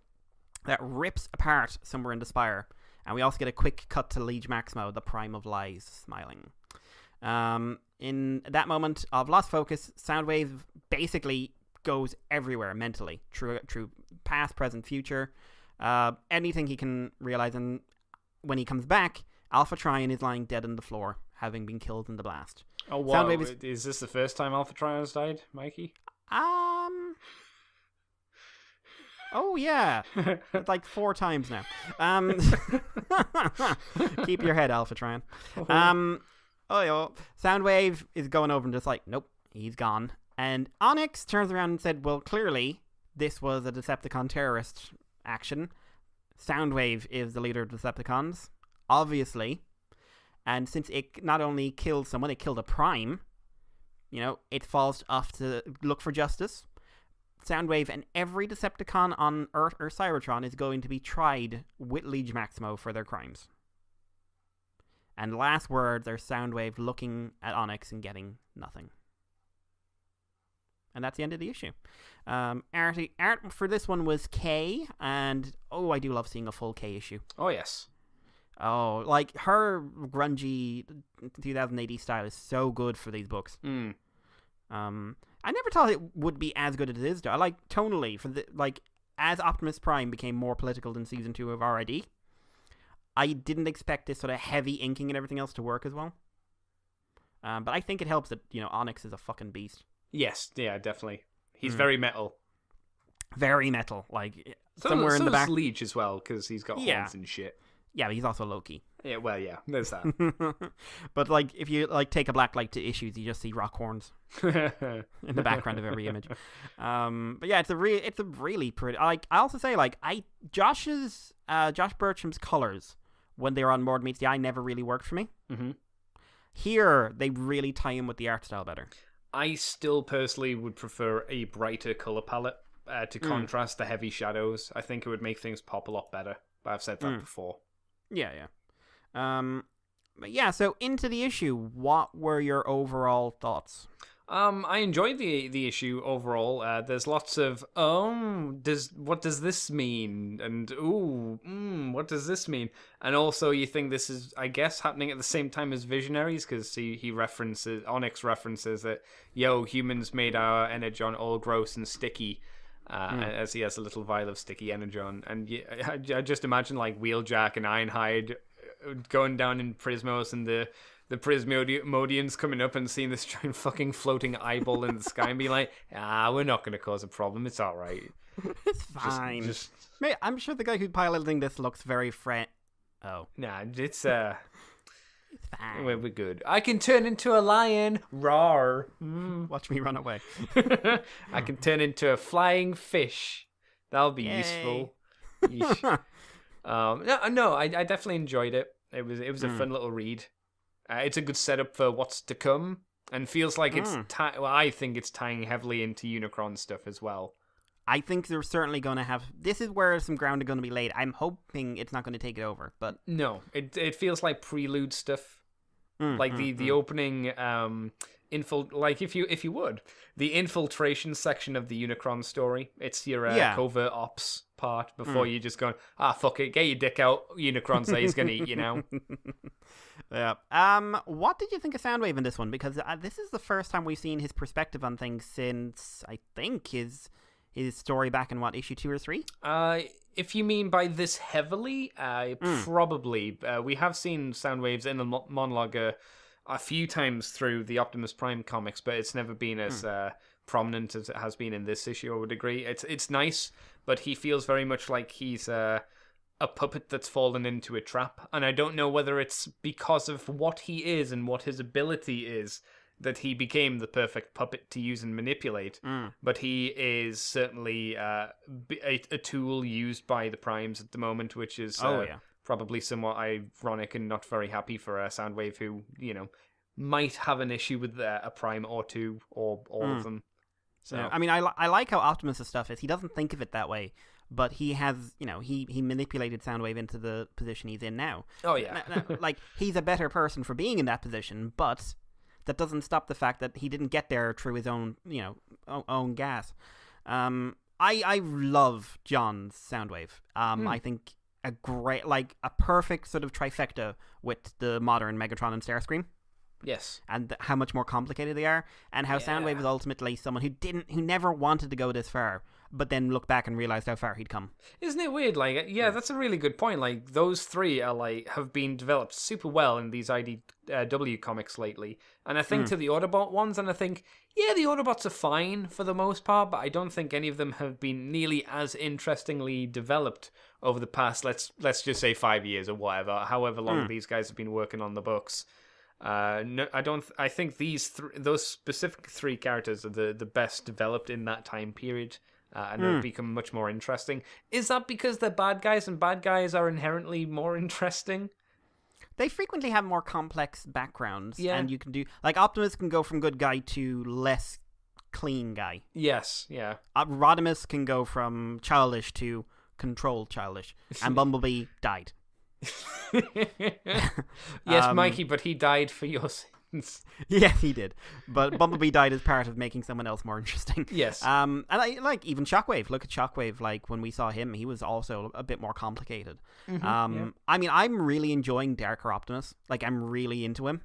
S2: that rips apart somewhere in the spire. And we also get a quick cut to Liege Maximo, the Prime of Lies, smiling. In that moment of lost focus, Soundwave basically goes everywhere mentally, through past, present, future. Anything he can realize, and when he comes back, Alpha Trion is lying dead on the floor, having been killed in the blast.
S3: Oh, wow. Is this the first time Alpha Trion has died, Mikey?
S2: Oh, yeah. It's like 4 times now. Keep your head, Alpha Trion. Soundwave is going over and just like, nope, he's gone. And Onyx turns around and said, well, clearly, this was a Decepticon terrorist action. Soundwave is the leader of Decepticons, obviously. And since it not only killed someone, it killed a Prime, it falls off to look for justice. Soundwave and every Decepticon on Earth or Cybertron is going to be tried with Liege Maximo for their crimes. And last words are Soundwave looking at Onyx and getting nothing. And that's the end of the issue. Art for this one was K, and I do love seeing a full K issue.
S3: Oh, yes.
S2: Oh, like, her grungy 2000 style is so good for these books. I never thought it would be as good as it is, though. I like tonally, as Optimus Prime became more political than Season 2 of RID, I didn't expect this sort of heavy inking and everything else to work as well. But I think it helps that, Onyx is a fucking beast.
S3: Yes, yeah, definitely. He's very metal.
S2: Very metal. Like, somewhere in the back.
S3: So does Leech as well, because he's got horns and shit.
S2: Yeah, but he's also Loki.
S3: Yeah, well, yeah, there's that.
S2: But, like, if you, take a black light to issues, you just see rock horns in the background of every image. But yeah, it's a really pretty... I also say, Josh Bertram's colors, when they were on Mord Meets the Eye, never really worked for me. Mm-hmm. Here, they really tie in with the art style better.
S3: I still personally would prefer a brighter color palette to contrast the heavy shadows. I think it would make things pop a lot better. But I've said that before.
S2: Yeah. But yeah, so into the issue, what were your overall thoughts?
S3: I enjoyed the issue overall. There's lots of what does this mean? And what does this mean? And also, you think this is, I guess, happening at the same time as Visionaries, because Onyx references that humans made our energon all gross and sticky. As he has a little vial of sticky energon, and I just imagine like Wheeljack and Ironhide going down in Prismos, and the Prismodians coming up and seeing this giant fucking floating eyeball in the sky and being like, we're not going to cause a problem, it's alright.
S2: It's fine.
S3: Just
S2: Mate, I'm sure the guy who's piloting this looks very Oh.
S3: nah, it's
S2: Fine.
S3: we're good. I can turn into a lion. Roar.
S2: Watch me run away.
S3: I can turn into a flying fish. That'll be
S2: Yay.
S3: useful. Yeesh. No, I definitely enjoyed it. It was a fun little read. It's a good setup for what's to come, and feels like it's I think it's tying heavily into Unicron stuff as well.
S2: I think they're certainly going to have... This is where some ground are going to be laid. I'm hoping it's not going to take it over, but...
S3: No, it feels like prelude stuff. Like the opening... like if you would, the infiltration section of the Unicron story. It's your covert ops part before you just going, fuck it, get your dick out. Unicron says he's going to eat you now.
S2: Yeah. What did you think of Soundwave in this one? Because this is the first time we've seen his perspective on things since, I think, his story back in, issue 2 or 3?
S3: If you mean by this heavily, probably. We have seen Soundwaves in the monologue a few times through the Optimus Prime comics, but it's never been as prominent as it has been in this issue, I would agree. It's nice, but he feels very much like he's a puppet that's fallen into a trap, and I don't know whether it's because of what he is and what his ability is that he became the perfect puppet to use and manipulate, but he is certainly a tool used by the Primes at the moment, which is probably somewhat ironic and not very happy for Soundwave, who, might have an issue with a Prime or two, or all of them. So
S2: yeah. I mean, I like how Optimus' stuff is. He doesn't think of it that way, but he has, he manipulated Soundwave into the position he's in now.
S3: Oh, yeah.
S2: Like, he's a better person for being in that position, but... that doesn't stop the fact that he didn't get there through his own, own gas. I love John's Soundwave. I think a great, a perfect sort of trifecta with the modern Megatron and Starscream.
S3: Yes.
S2: And how much more complicated they are, and how Soundwave is ultimately someone who never wanted to go this far, but then looked back and realized how far he'd come.
S3: Isn't it weird? That's a really good point. Like, those three are have been developed super well in these IDW comics lately, and I think to the Autobot ones, and I think the Autobots are fine for the most part, but I don't think any of them have been nearly as interestingly developed over the past let's just say 5 years or whatever, however long these guys have been working on the books. No, I don't. I think those specific three characters are the best developed in that time period. And have become much more interesting. Is that because they're bad guys and bad guys are inherently more interesting?
S2: They frequently have more complex backgrounds.
S3: Yeah.
S2: And you can do... Optimus can go from good guy to less clean guy.
S3: Yes, yeah.
S2: Rodimus can go from childish to controlled childish. And Bumblebee died.
S3: Yes, Mikey, but he died for your sins.
S2: Yes, he did. But Bumblebee died as part of making someone else more interesting.
S3: Yes.
S2: And I even Shockwave. Look at Shockwave. When we saw him, he was also a bit more complicated. I mean, I'm really enjoying Darker Optimus. I'm really into him.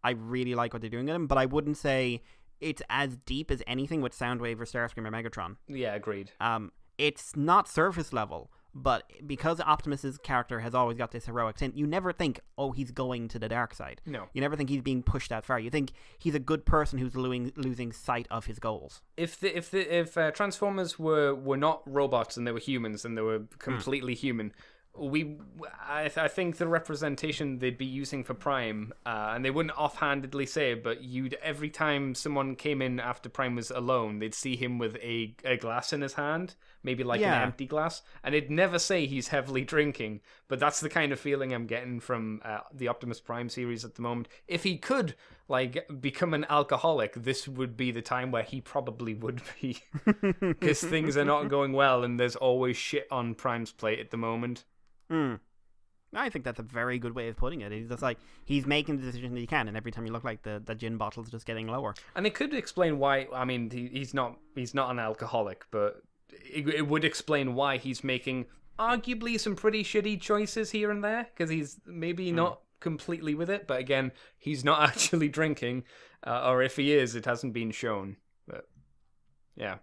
S2: I really like what they're doing with him, but I wouldn't say it's as deep as anything with Soundwave or Starscream or Megatron.
S3: Yeah, agreed.
S2: It's not surface level. But because Optimus's character has always got this heroic tint, you never think, he's going to the dark side.
S3: No.
S2: You never think he's being pushed that far. You think he's a good person who's losing sight of his goals.
S3: If Transformers were not robots and they were humans and they were completely human, I think the representation they'd be using for Prime, and they wouldn't offhandedly say it, but every time someone came in after Prime was alone, they'd see him with a glass in his hand, maybe an empty glass, and it'd never say he's heavily drinking, but that's the kind of feeling I'm getting from the Optimus Prime series at the moment. If he could become an alcoholic, this would be the time where he probably would be, because things are not going well and there's always shit on Prime's plate at the moment.
S2: I think that's a very good way of putting it. He's just he's making the decision that he can, and every time you look, the gin bottle's just getting lower.
S3: And it could explain why. I mean, he's not an alcoholic, but it would explain why he's making arguably some pretty shitty choices here and there, because he's maybe not completely with it. But again, he's not actually drinking, or if he is, it hasn't been shown. But yeah.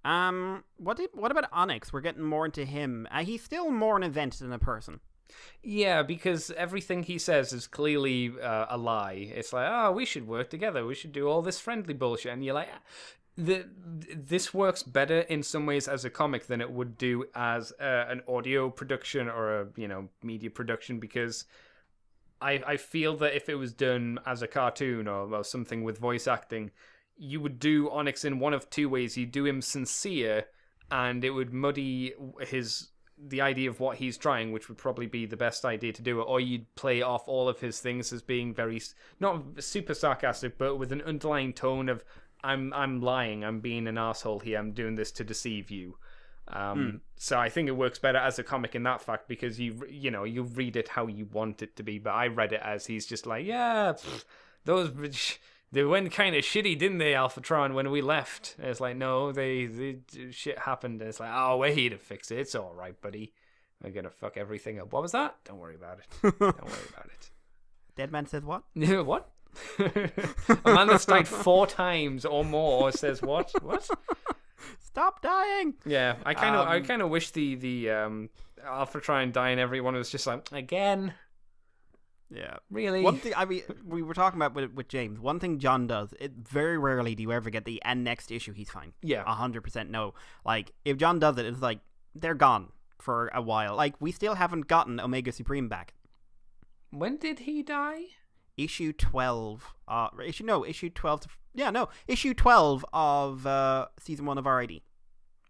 S2: What about Onyx? We're getting more into him. He's still more an event than a person.
S3: Yeah, because everything he says is clearly a lie. It's we should work together. We should do all this friendly bullshit. And you're like, This works better in some ways as a comic than it would do as an audio production or a media production, because I feel that if it was done as a cartoon or something with voice acting, you would do Onyx in one of two ways. You'd do him sincere, and it would muddy the idea of what he's trying, which would probably be the best idea to do it, or you'd play off all of his things as being very, not super sarcastic, but with an underlying tone of, I'm lying, I'm being an asshole here, I'm doing this to deceive you. So I think it works better as a comic in that fact, because you read it how you want it to be, but I read it as he's just like, they went kind of shitty, didn't they, Alphatron, when we left? And it's like, no, they shit happened. And it's like, oh, we're here to fix it. It's all right, buddy. We're going to fuck everything up. What was that? Don't worry about it. Don't worry about it.
S2: Dead man says what?
S3: What? A man that's died 4 times or more says what? What?
S2: Stop dying!
S3: Yeah, I kind of wish the Alphatron dying everyone was just like, again.
S2: Yeah.
S3: Really?
S2: One thing, I mean, we were talking about with James, one thing John does, it very rarely do you ever get the and next issue he's fine.
S3: Yeah.
S2: 100% no. Like, if John does it, it's like, they're gone for a while. Like, we still haven't gotten Omega Supreme back.
S3: When did he die?
S2: Issue 12. Issue 12 issue 12 of season 1 of RID.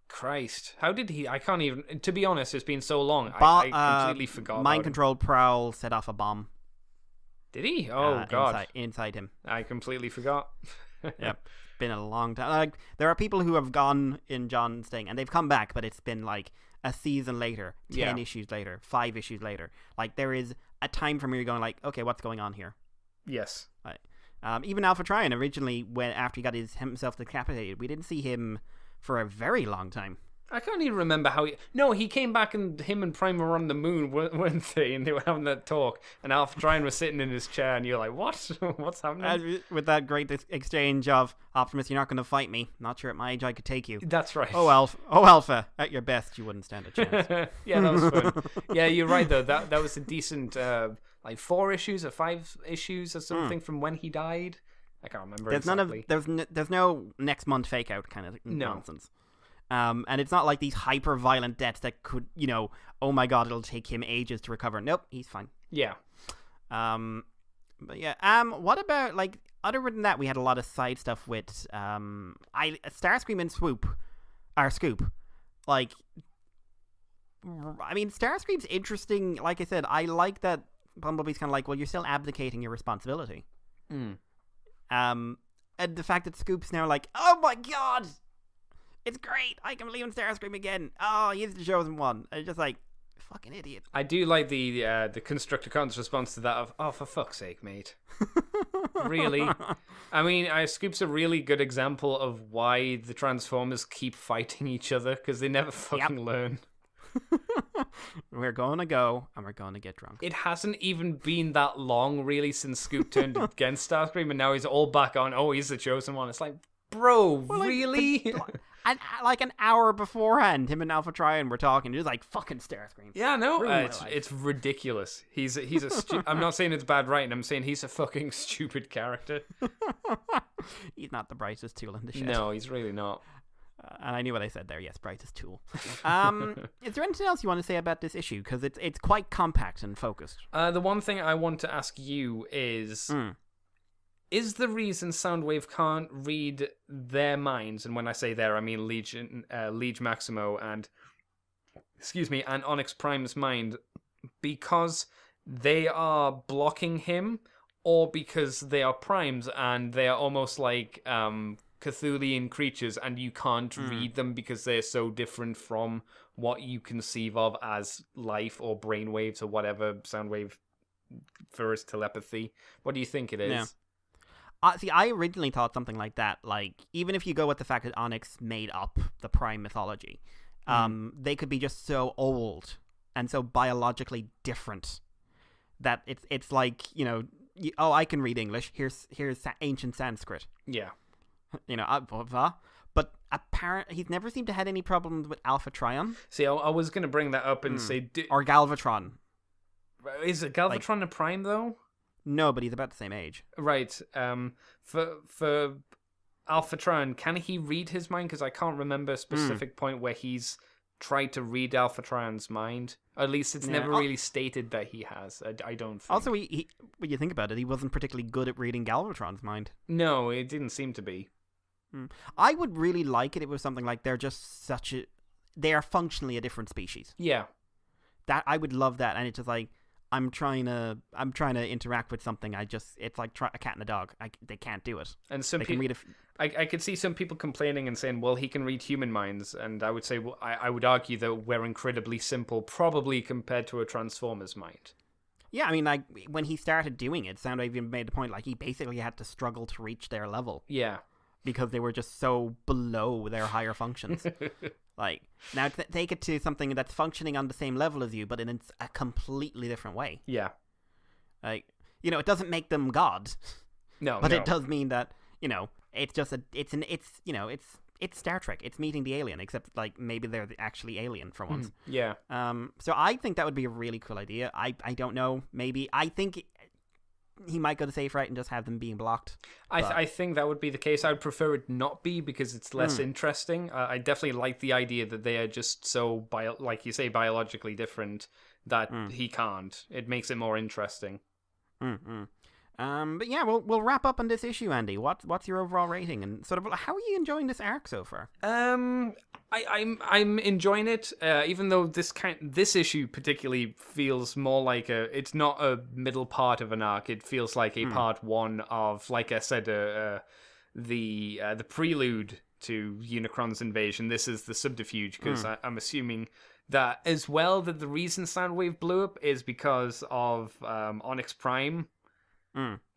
S3: Christ. How did he... I can't even... To be honest, it's been so long. I completely forgot about
S2: Mind Control Prowl set off a bomb.
S3: Did he? Oh, God.
S2: Inside him.
S3: I completely forgot.
S2: Yep. Been a long time. Like, there are people who have gone in John's thing, and they've come back, but it's been like a season later, 10 issues later, 5 issues later. Like, there is a time from where you're going like, okay, what's going on here?
S3: Yes.
S2: Right. Even Alphatron originally, after he got himself decapitated, we didn't see him for a very long time.
S3: I can't even remember how he... No, he came back and him and Prime were on the moon, weren't they? And they were having that talk. And Alphatron was sitting in his chair and you're like, what? What's happening?
S2: With that great exchange of, Optimus, you're not going to fight me. Not sure at my age I could take you.
S3: That's right.
S2: Oh, Alpha. At your best, you wouldn't stand a chance.
S3: Yeah, that was fun. Yeah, you're right, though. That was a decent, 4 issues or 5 issues or something from when he died. I can't remember exactly.
S2: There's no next month fake out kind of nonsense. And it's not like these hyper violent deaths that could, oh my god, it'll take him ages to recover. Nope, he's fine.
S3: Yeah.
S2: But yeah. What about, like, other than that, we had a lot of side stuff with Starscream and Scoop. Like, I mean, Starscream's interesting. Like I said, I like that Bumblebee's kind of like, well, you're still abdicating your responsibility. And the fact that Scoop's now like, oh my god, it's great, I can believe in Starscream again. Oh, he's the chosen one. And it's just like, fucking idiot.
S3: I do like the Constructicons' response to that of, oh, for fuck's sake, mate. Really? I mean, Scoop's a really good example of why the Transformers keep fighting each other, because they never fucking learn.
S2: We're going to go, and we're going to get drunk.
S3: It hasn't even been that long, really, since Scoop turned against Starscream, and now he's all back on, oh, he's the chosen one. It's like, bro, really?
S2: And like an hour beforehand, him and Alphatron were talking. He was like, fucking Starscream.
S3: Yeah, no, it's ridiculous. He's I'm not saying it's bad writing, I'm saying he's a fucking stupid character.
S2: He's not the brightest tool in the shed.
S3: No, he's really not.
S2: And I knew what I said there. Yes, brightest tool. Is there anything else you want to say about this issue? Because it's quite compact and focused.
S3: The one thing I want to ask you is is the reason Soundwave can't read their minds, and when I say their, I mean Liege Maximo and Onyx Prime's mind, because they are blocking him, or because they are primes and they are almost like Cthulian creatures, and you can't read them because they're so different from what you conceive of as life or brainwaves or whatever Soundwave for his telepathy? What do you think it is?
S2: Yeah. See, I originally thought something like that. Like, even if you go with the fact that Onyx made up the Prime mythology, they could be just so old and so biologically different that it's like, I can read English. Here's ancient Sanskrit.
S3: Yeah.
S2: But apparently he's never seemed to had any problems with Alphatron.
S3: See, I was going to bring that up and say...
S2: Or Galvatron.
S3: Is it Galvatron a Prime, though?
S2: No, but he's about the same age.
S3: Right. For Alphatron, can he read his mind? Because I can't remember a specific point where he's tried to read Alphatron's mind. At least it's never really stated that he has. I don't think.
S2: Also, he when you think about it, he wasn't particularly good at reading Galvatron's mind.
S3: No, it didn't seem to be.
S2: I would really like it if it was something like they're just they are functionally a different species.
S3: Yeah.
S2: That I would love that, and it's just like I'm trying to interact with something. It's like a cat and a dog. They can't do it.
S3: And some people, I could see some people complaining and saying, "Well, he can read human minds," and I would say, well, I would argue that we're incredibly simple, probably compared to a Transformer's mind.
S2: Yeah, I mean, like when he started doing it, Soundwave even made the point like he basically had to struggle to reach their level.
S3: Yeah.
S2: Because they were just so below their higher functions. Like, now take it to something that's functioning on the same level as you, but in a completely different way.
S3: Yeah.
S2: Like, it doesn't make them God.
S3: No,
S2: but it does mean that, it's just it's Star Trek. It's meeting the alien, except like maybe they're actually alien for once.
S3: Yeah.
S2: So I think that would be a really cool idea. I don't know. Maybe I think he might go the safe route and just have them being blocked.
S3: I think that would be the case. I'd prefer it not be because it's less interesting. I definitely like the idea that they are just so, like you say, biologically different that he can't. It makes it more interesting.
S2: But yeah, we'll wrap up on this issue, Andy. What's your overall rating, and sort of how are you enjoying this arc so far?
S3: I'm enjoying it, even though this issue particularly feels more like it's not a middle part of an arc. It feels like a part one of, like I said, the prelude to Unicron's invasion. This is the subterfuge, because I'm assuming that as well that the reason Soundwave blew up is because of Onyx Prime.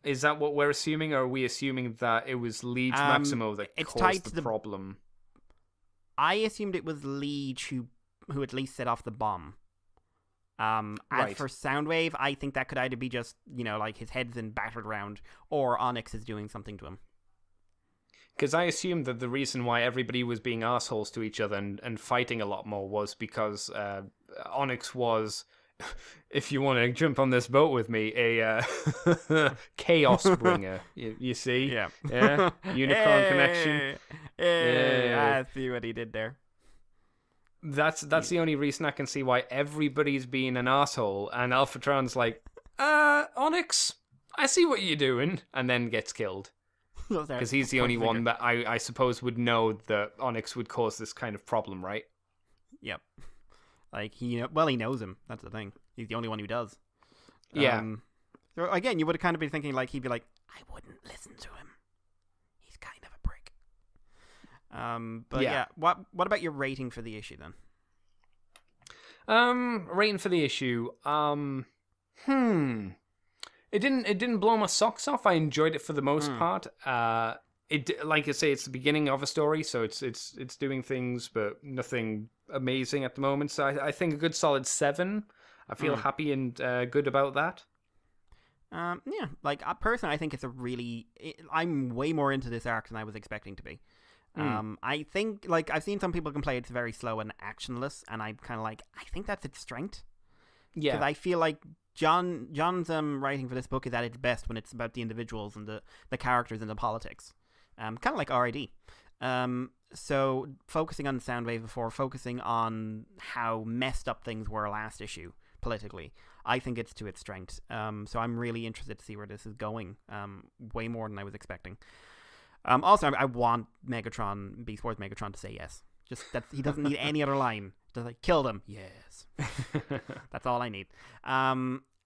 S3: Is that what we're assuming, or are we assuming that it was Liege Maximo that caused the problem?
S2: I assumed it was Liege who at least set off the bomb. As for Soundwave, I think that could either be just, like his head's in battered round, or Onyx is doing something to him.
S3: Because I assumed that the reason why everybody was being assholes to each other and fighting a lot more was because Onyx was, if you want to jump on this boat with me, a chaos bringer. You see?
S2: Yeah.
S3: Unicron connection.
S2: I see what he did there.
S3: That's the only reason I can see why everybody's being an asshole, and Alphatron's like, Onyx, I see what you're doing, and then gets killed. Because he's the only one that I suppose would know that Onyx would cause this kind of problem, right?
S2: Yep. Like, he knows him. That's the thing. He's the only one who does.
S3: Yeah.
S2: So again, you would have kind of been thinking, like, he'd be like, I wouldn't listen to him. He's kind of a prick. But yeah. What about your rating for the issue then?
S3: Rating for the issue. It didn't blow my socks off. I enjoyed it for the most part. It, like I say, it's the beginning of a story, so it's doing things, but nothing amazing at the moment. So I think a good solid 7. I feel happy and good about that.
S2: Yeah, like personally, I think it's I'm way more into this arc than I was expecting to be. I think, like, I've seen some people complain it's very slow and actionless, and I'm kind of like, I think that's its strength.
S3: Yeah,
S2: because I feel like John's writing for this book is at its best when it's about the individuals and the characters and the politics. Kind of like RID. So focusing on Soundwave before focusing on how messed up things were last issue politically, I think it's to its strength. So I'm really interested to see where this is going. Way more than I was expecting. Also, I want Beast Wars Megatron to say yes. Just that he doesn't need any other line. Just like, kill them. Yes. That's all I need.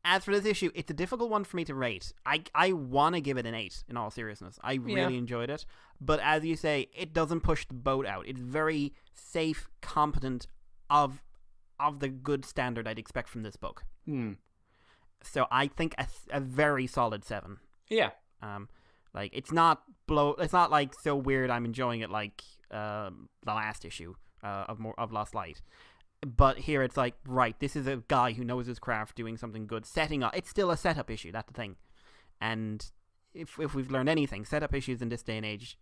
S2: As for this issue, it's a difficult one for me to rate. I want to give it an 8, in all seriousness. I really enjoyed it. But as you say, it doesn't push the boat out. It's very safe, competent, of the good standard I'd expect from this book. So I think a very solid 7.
S3: Yeah.
S2: Like, it's not like so weird I'm enjoying it like the last issue of Lost Light. But here it's like, right, this is a guy who knows his craft doing something good, setting up. It's still a setup issue, that's the thing. And if we've learned anything, setup issues in this day and age,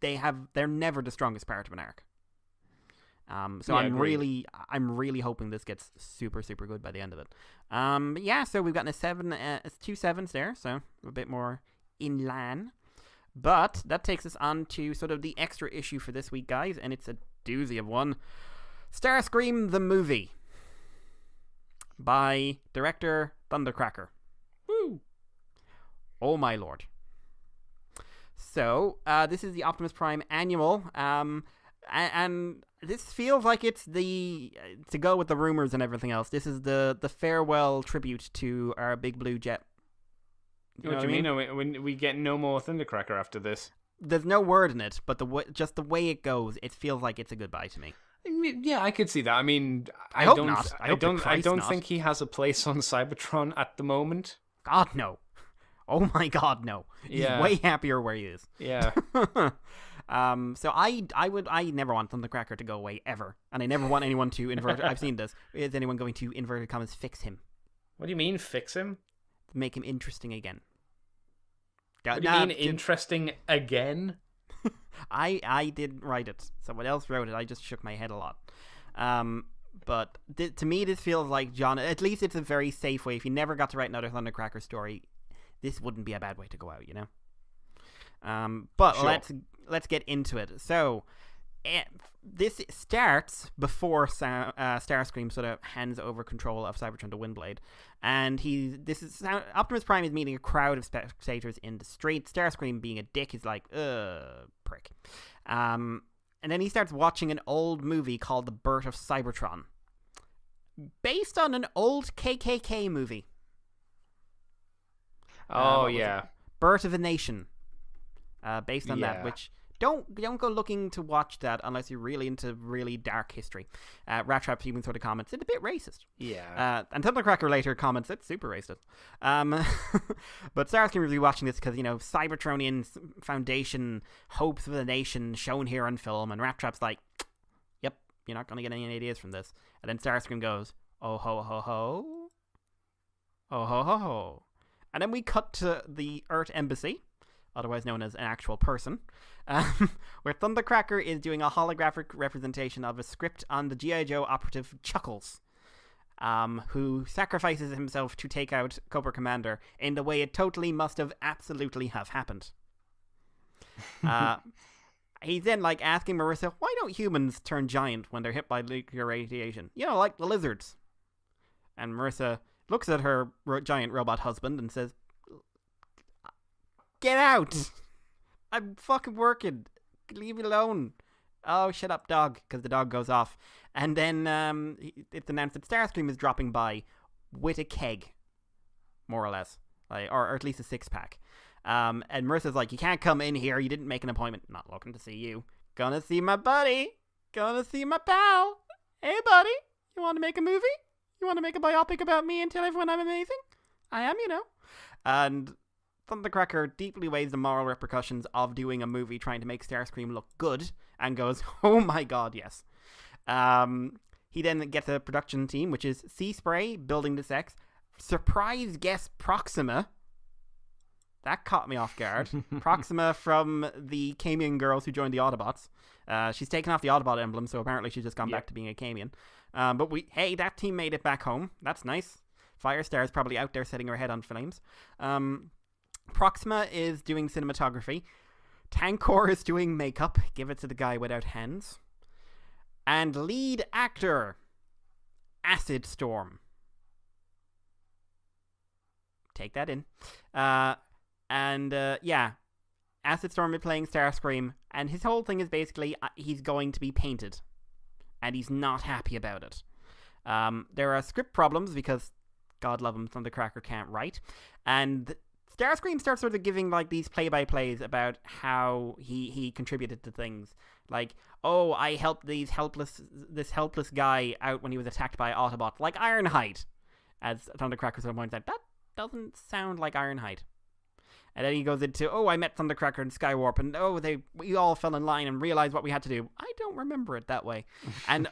S2: they're never the strongest part of an arc. So I'm really hoping this gets super, super good by the end of it. So we've gotten a 7, 2 7s there, so a bit more in line. But that takes us on to sort of the extra issue for this week, guys, and it's a doozy of one. Starscream the movie by director Thundercracker. Woo! Oh my lord. So, this is the Optimus Prime Annual, and this feels like it's to go with the rumors and everything else, this is the farewell tribute to our big blue jet.
S3: What do you mean? We get no more Thundercracker after this?
S2: There's no word in it, but just the way it goes, it feels like it's a goodbye to me.
S3: Yeah, I could see that. I mean,
S2: I hope not. I
S3: don't think he has a place on Cybertron at the moment.
S2: God, no. Oh my God, no. He's way happier where he is.
S3: Yeah.
S2: So I never want Thundercracker to go away ever, and I never want anyone to I've seen this. Is anyone going to inverted commas fix him?
S3: What do you mean fix him?
S2: Make him interesting again.
S3: What do you mean interesting again?
S2: I didn't write it. Someone else wrote it. I just shook my head a lot. But to me, this feels like John. At least it's a very safe way. If you never got to write another Thundercracker story, this wouldn't be a bad way to go out, you know. But sure. Let's get into it. So this starts before Starscream sort of hands over control of Cybertron to Windblade, and Optimus Prime is meeting a crowd of spectators in the street. Starscream, being a dick, is like, prick. And then he starts watching an old movie called The Birth of Cybertron, based on an old KKK movie.
S3: Oh, yeah.
S2: Birth of a Nation. Based on that, which don't go looking to watch that unless you're really into really dark history. Rat Trap even sort of comments, it's a bit racist.
S3: Yeah.
S2: And Thundercracker later comments, it's super racist. But Starscream will be watching this because, Cybertronian Foundation, hopes of the nation shown here on film, and Rat Trap's like, yep, you're not going to get any ideas from this. And then Starscream goes, oh ho ho ho. Oh ho ho ho. And then we cut to the Earth Embassy, otherwise known as an actual person, where Thundercracker is doing a holographic representation of a script on the G.I. Joe operative Chuckles, who sacrifices himself to take out Cobra Commander in the way it totally must have absolutely have happened. He's then asking Marissa, why don't humans turn giant when they're hit by nuclear radiation? Like the lizards. And Marissa looks at her giant robot husband and says, get out! I'm fucking working. Leave me alone. Oh, shut up, dog, because the dog goes off. And then it's announced that Starscream is dropping by with a keg, more or less, or at least a 6-pack. And Marissa's like, you can't come in here. You didn't make an appointment. Not looking to see you. Gonna see my buddy. Gonna see my pal. Hey, buddy. You want to make a movie? You want to make a biopic about me and tell everyone I'm amazing? I am, And Thundercracker deeply weighs the moral repercussions of doing a movie trying to make Starscream look good and goes, oh my God, yes. He then gets a production team, which is Sea Spray, Building the Sex, surprise guest Proxima. That caught me off guard. Proxima from the Camion girls who joined the Autobots. She's taken off the Autobot emblem, so apparently she's just gone back to being a Camion. But that team made it back home. That's nice. Firestar's probably out there setting her head on flames. Proxima is doing cinematography. Tankor is doing makeup. Give it to the guy without hands. And lead actor, Acid Storm. Take that in. Acid Storm is playing Starscream, and his whole thing is basically he's going to be painted, and he's not happy about it. There are script problems because, God love him, Thundercracker can't write, and Starscream starts sort of giving these play-by-plays about how he contributed to things. I helped this helpless guy out when he was attacked by Autobots, like Ironhide, as Thundercracker sort of points out. That doesn't sound like Ironhide. And then he goes into, I met Thundercracker in Skywarp, and we all fell in line and realized what we had to do. I don't remember it that way. And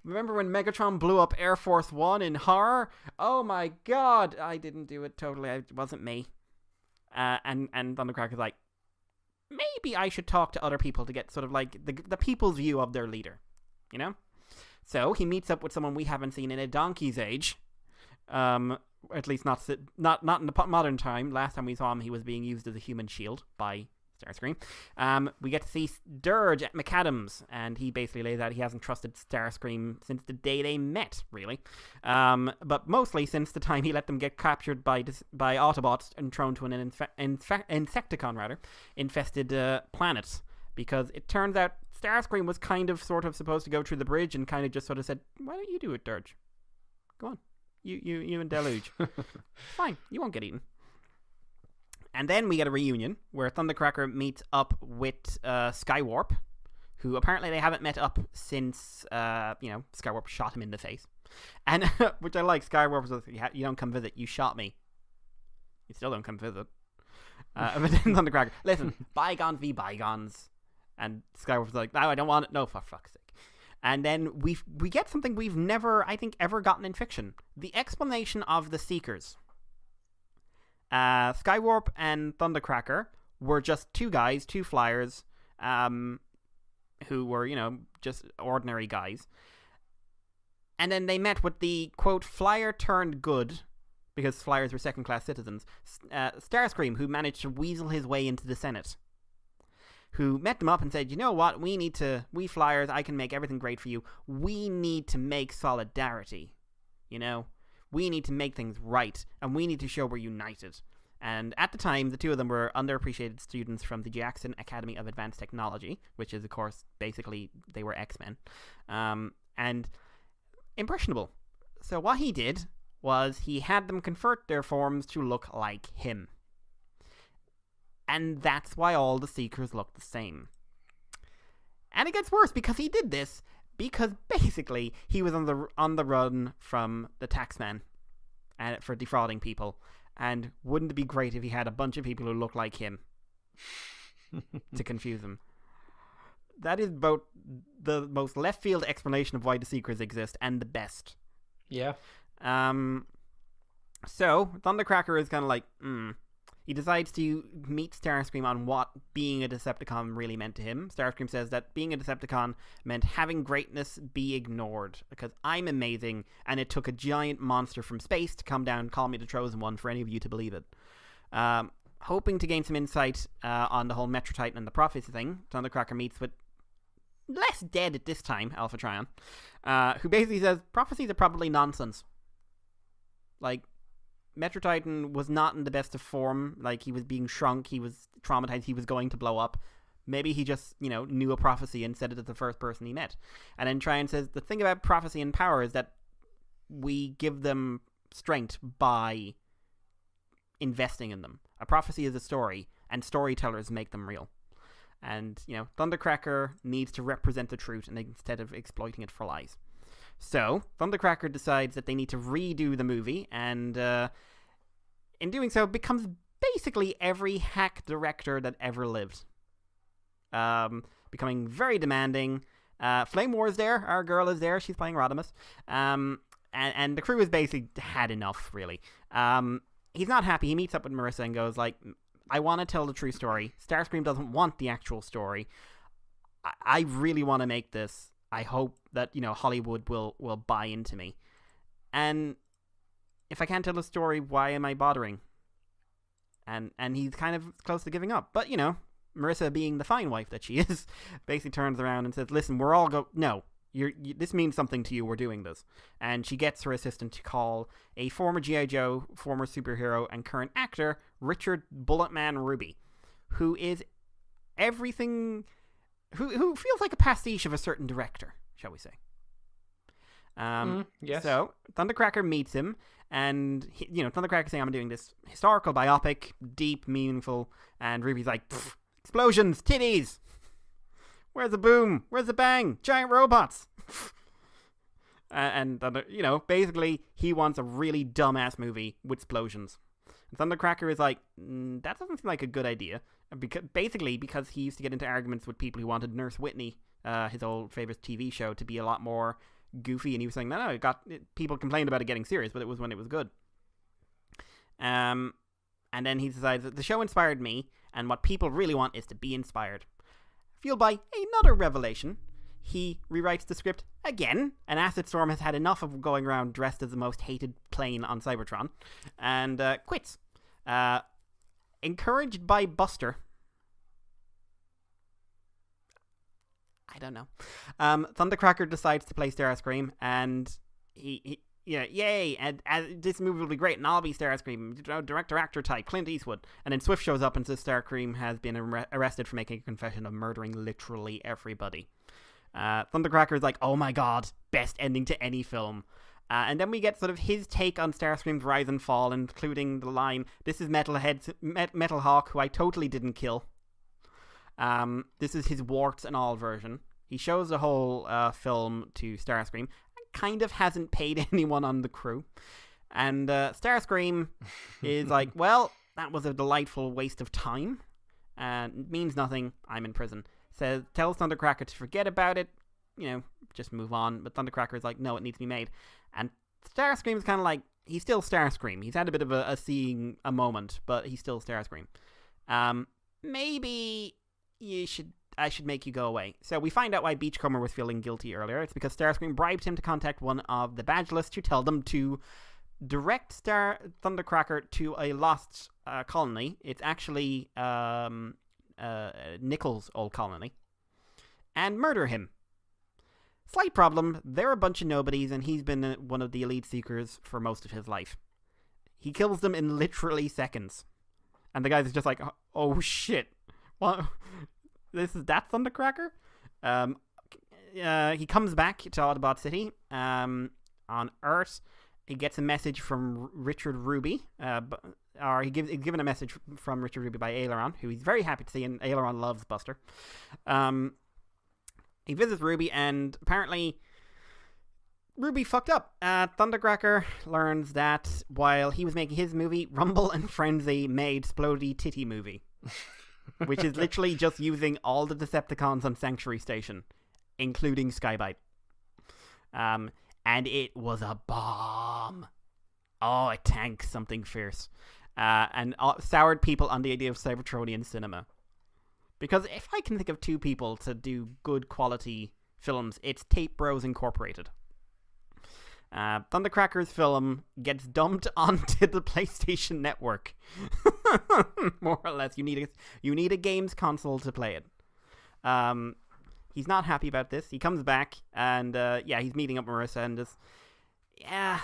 S2: remember when Megatron blew up Air Force One in horror? Oh my God, I didn't do it totally. It wasn't me. And Thundercracker's like, maybe I should talk to other people to get sort of the people's view of their leader, So he meets up with someone we haven't seen in a donkey's age. At least not in the modern time. Last time we saw him, he was being used as a human shield by Starscream. We get to see Dirge at McAdams, and he basically lays out he hasn't trusted Starscream since the day they met, really. But mostly since the time he let them get captured by Autobots and thrown to an Insecticon, infested planet. Because it turns out Starscream was sort of supposed to go through the bridge and kind of just sort of said, why don't you do it, Dirge? Go on. You and Deluge. Fine, you won't get eaten. And then we get a reunion where Thundercracker meets up with Skywarp, who apparently they haven't met up since, Skywarp shot him in the face. And, which I like, Skywarp was like, you don't come visit, you shot me. You still don't come visit. But then Thundercracker, listen, bygones be bygones. And Skywarp's like, no, I don't want it. No, for fuck's sake. And then we get something we've never, I think, ever gotten in fiction. The explanation of the Seekers. Skywarp and Thundercracker were just two flyers, who were, just ordinary guys. And then they met with the, quote, flyer turned good, because flyers were second-class citizens, Starscream, who managed to weasel his way into the Senate. Who met them up and said, you know what, we flyers, I can make everything great for you. We need to make solidarity, We need to make things right, and we need to show we're united. And at the time, the two of them were underappreciated students from the Jackson Academy of Advanced Technology, which is, of course, basically, they were X-Men. And impressionable. So what he did was he had them convert their forms to look like him. And that's why all the Seekers look the same. And it gets worse because he did this because basically he was on the run from the taxman for defrauding people. And wouldn't it be great if he had a bunch of people who look like him to confuse him? That is both the most left field explanation of why the Seekers exist and the best.
S3: Yeah.
S2: So Thundercracker is kind of like, He decides to meet Starscream on what being a Decepticon really meant to him. Starscream says that being a Decepticon meant having greatness be ignored, because I'm amazing, and it took a giant monster from space to come down and call me the Chosen One for any of you to believe it. Hoping to gain some insight on the whole Metro Titan and the prophecy thing, Thundercracker meets with, less dead at this time, Alpha Trion, who basically says prophecies are probably nonsense. Like, Metro Titan was not in the best of form. Like, he was being shrunk, he was traumatized, he was going to blow up. Maybe he just, knew a prophecy and said it as the first person he met. And then Trion says, the thing about prophecy and power is that we give them strength by investing in them. A prophecy is a story, and storytellers make them real. And, Thundercracker needs to represent the truth and instead of exploiting it for lies. So, Thundercracker decides that they need to redo the movie, and in doing so, becomes basically every hack director that ever lived. Becoming very demanding. Flame War is there, our girl is there, she's playing Rodimus. And the crew has basically had enough, really. He's not happy, he meets up with Marissa and goes like, I want to tell the true story. Starscream doesn't want the actual story. I really want to make this. I hope that, Hollywood will buy into me. And if I can't tell the story, why am I bothering? And he's kind of close to giving up. But, Marissa, being the fine wife that she is, basically turns around and says, listen, we're all no, this means something to you, we're doing this. And she gets her assistant to call a former G.I. Joe, former superhero, and current actor, Richard Bulletman Ruby, who is everything... Who feels like a pastiche of a certain director, shall we say.
S3: Yes. So,
S2: Thundercracker meets him, and, Thundercracker saying, I'm doing this historical biopic, deep, meaningful, and Ruby's like, explosions, titties! Where's the boom? Where's the bang? Giant robots! And basically, he wants a really dumbass movie with explosions. And Thundercracker is like, that doesn't seem like a good idea. Because he used to get into arguments with people who wanted Nurse Whitney, his old favorite TV show, to be a lot more goofy, and he was saying, no, people complained about it getting serious, but it was when it was good. And then he decides that the show inspired me, and what people really want is to be inspired. Fueled by another revelation, he rewrites the script again, and Acid Storm has had enough of going around dressed as the most hated plane on Cybertron, and quits. Encouraged by Buster, I don't know. Thundercracker decides to play Starscream, and he yay, and this movie will be great, and I'll be Starscream, director actor type, Clint Eastwood. And then Swift shows up and says Starscream has been arrested for making a confession of murdering literally everybody. Thundercracker's like, oh my god, best ending to any film. And then we get sort of his take on Starscream's rise and fall, including the line, "This is Metal Hawk, who I totally didn't kill." This is his warts and all version. He shows the whole film to Starscream. Kind of hasn't paid anyone on the crew. And Starscream is like, well, that was a delightful waste of time. It means nothing. I'm in prison. Tells Thundercracker to forget about it. Just move on. But Thundercracker is like, no, it needs to be made. And Starscream's kind of like, he's still Starscream. He's had a bit of a seeing a moment, but he's still Starscream. Maybe I should make you go away. So we find out why Beachcomber was feeling guilty earlier. It's because Starscream bribed him to contact one of the Badgeless to tell them to direct Thundercracker to a lost colony. It's actually Nichols' old colony. And murder him. Slight problem, they're a bunch of nobodies, and he's been one of the elite seekers for most of his life. He kills them in literally seconds. And the guy's just like, oh shit. What? That Thundercracker? He comes back to Autobot City on Earth. He gets a message from Richard Ruby, or he's given a message from Richard Ruby by Aileron, who he's very happy to see, and Aileron loves Buster. He visits Ruby, and apparently Ruby fucked up. Thundercracker learns that while he was making his movie, Rumble and Frenzy made Splody Titty Movie. Which is literally just using all the Decepticons on Sanctuary Station, including Skybite. And it was a bomb. Oh, it tanks something fierce. And soured people on the idea of Cybertronian cinema. Because if I can think of two people to do good quality films, it's Tape Bros Incorporated. Thundercracker's film gets dumped onto the PlayStation Network. More or less, you need a games console to play it. He's not happy about this. He comes back and he's meeting up Marissa and just it's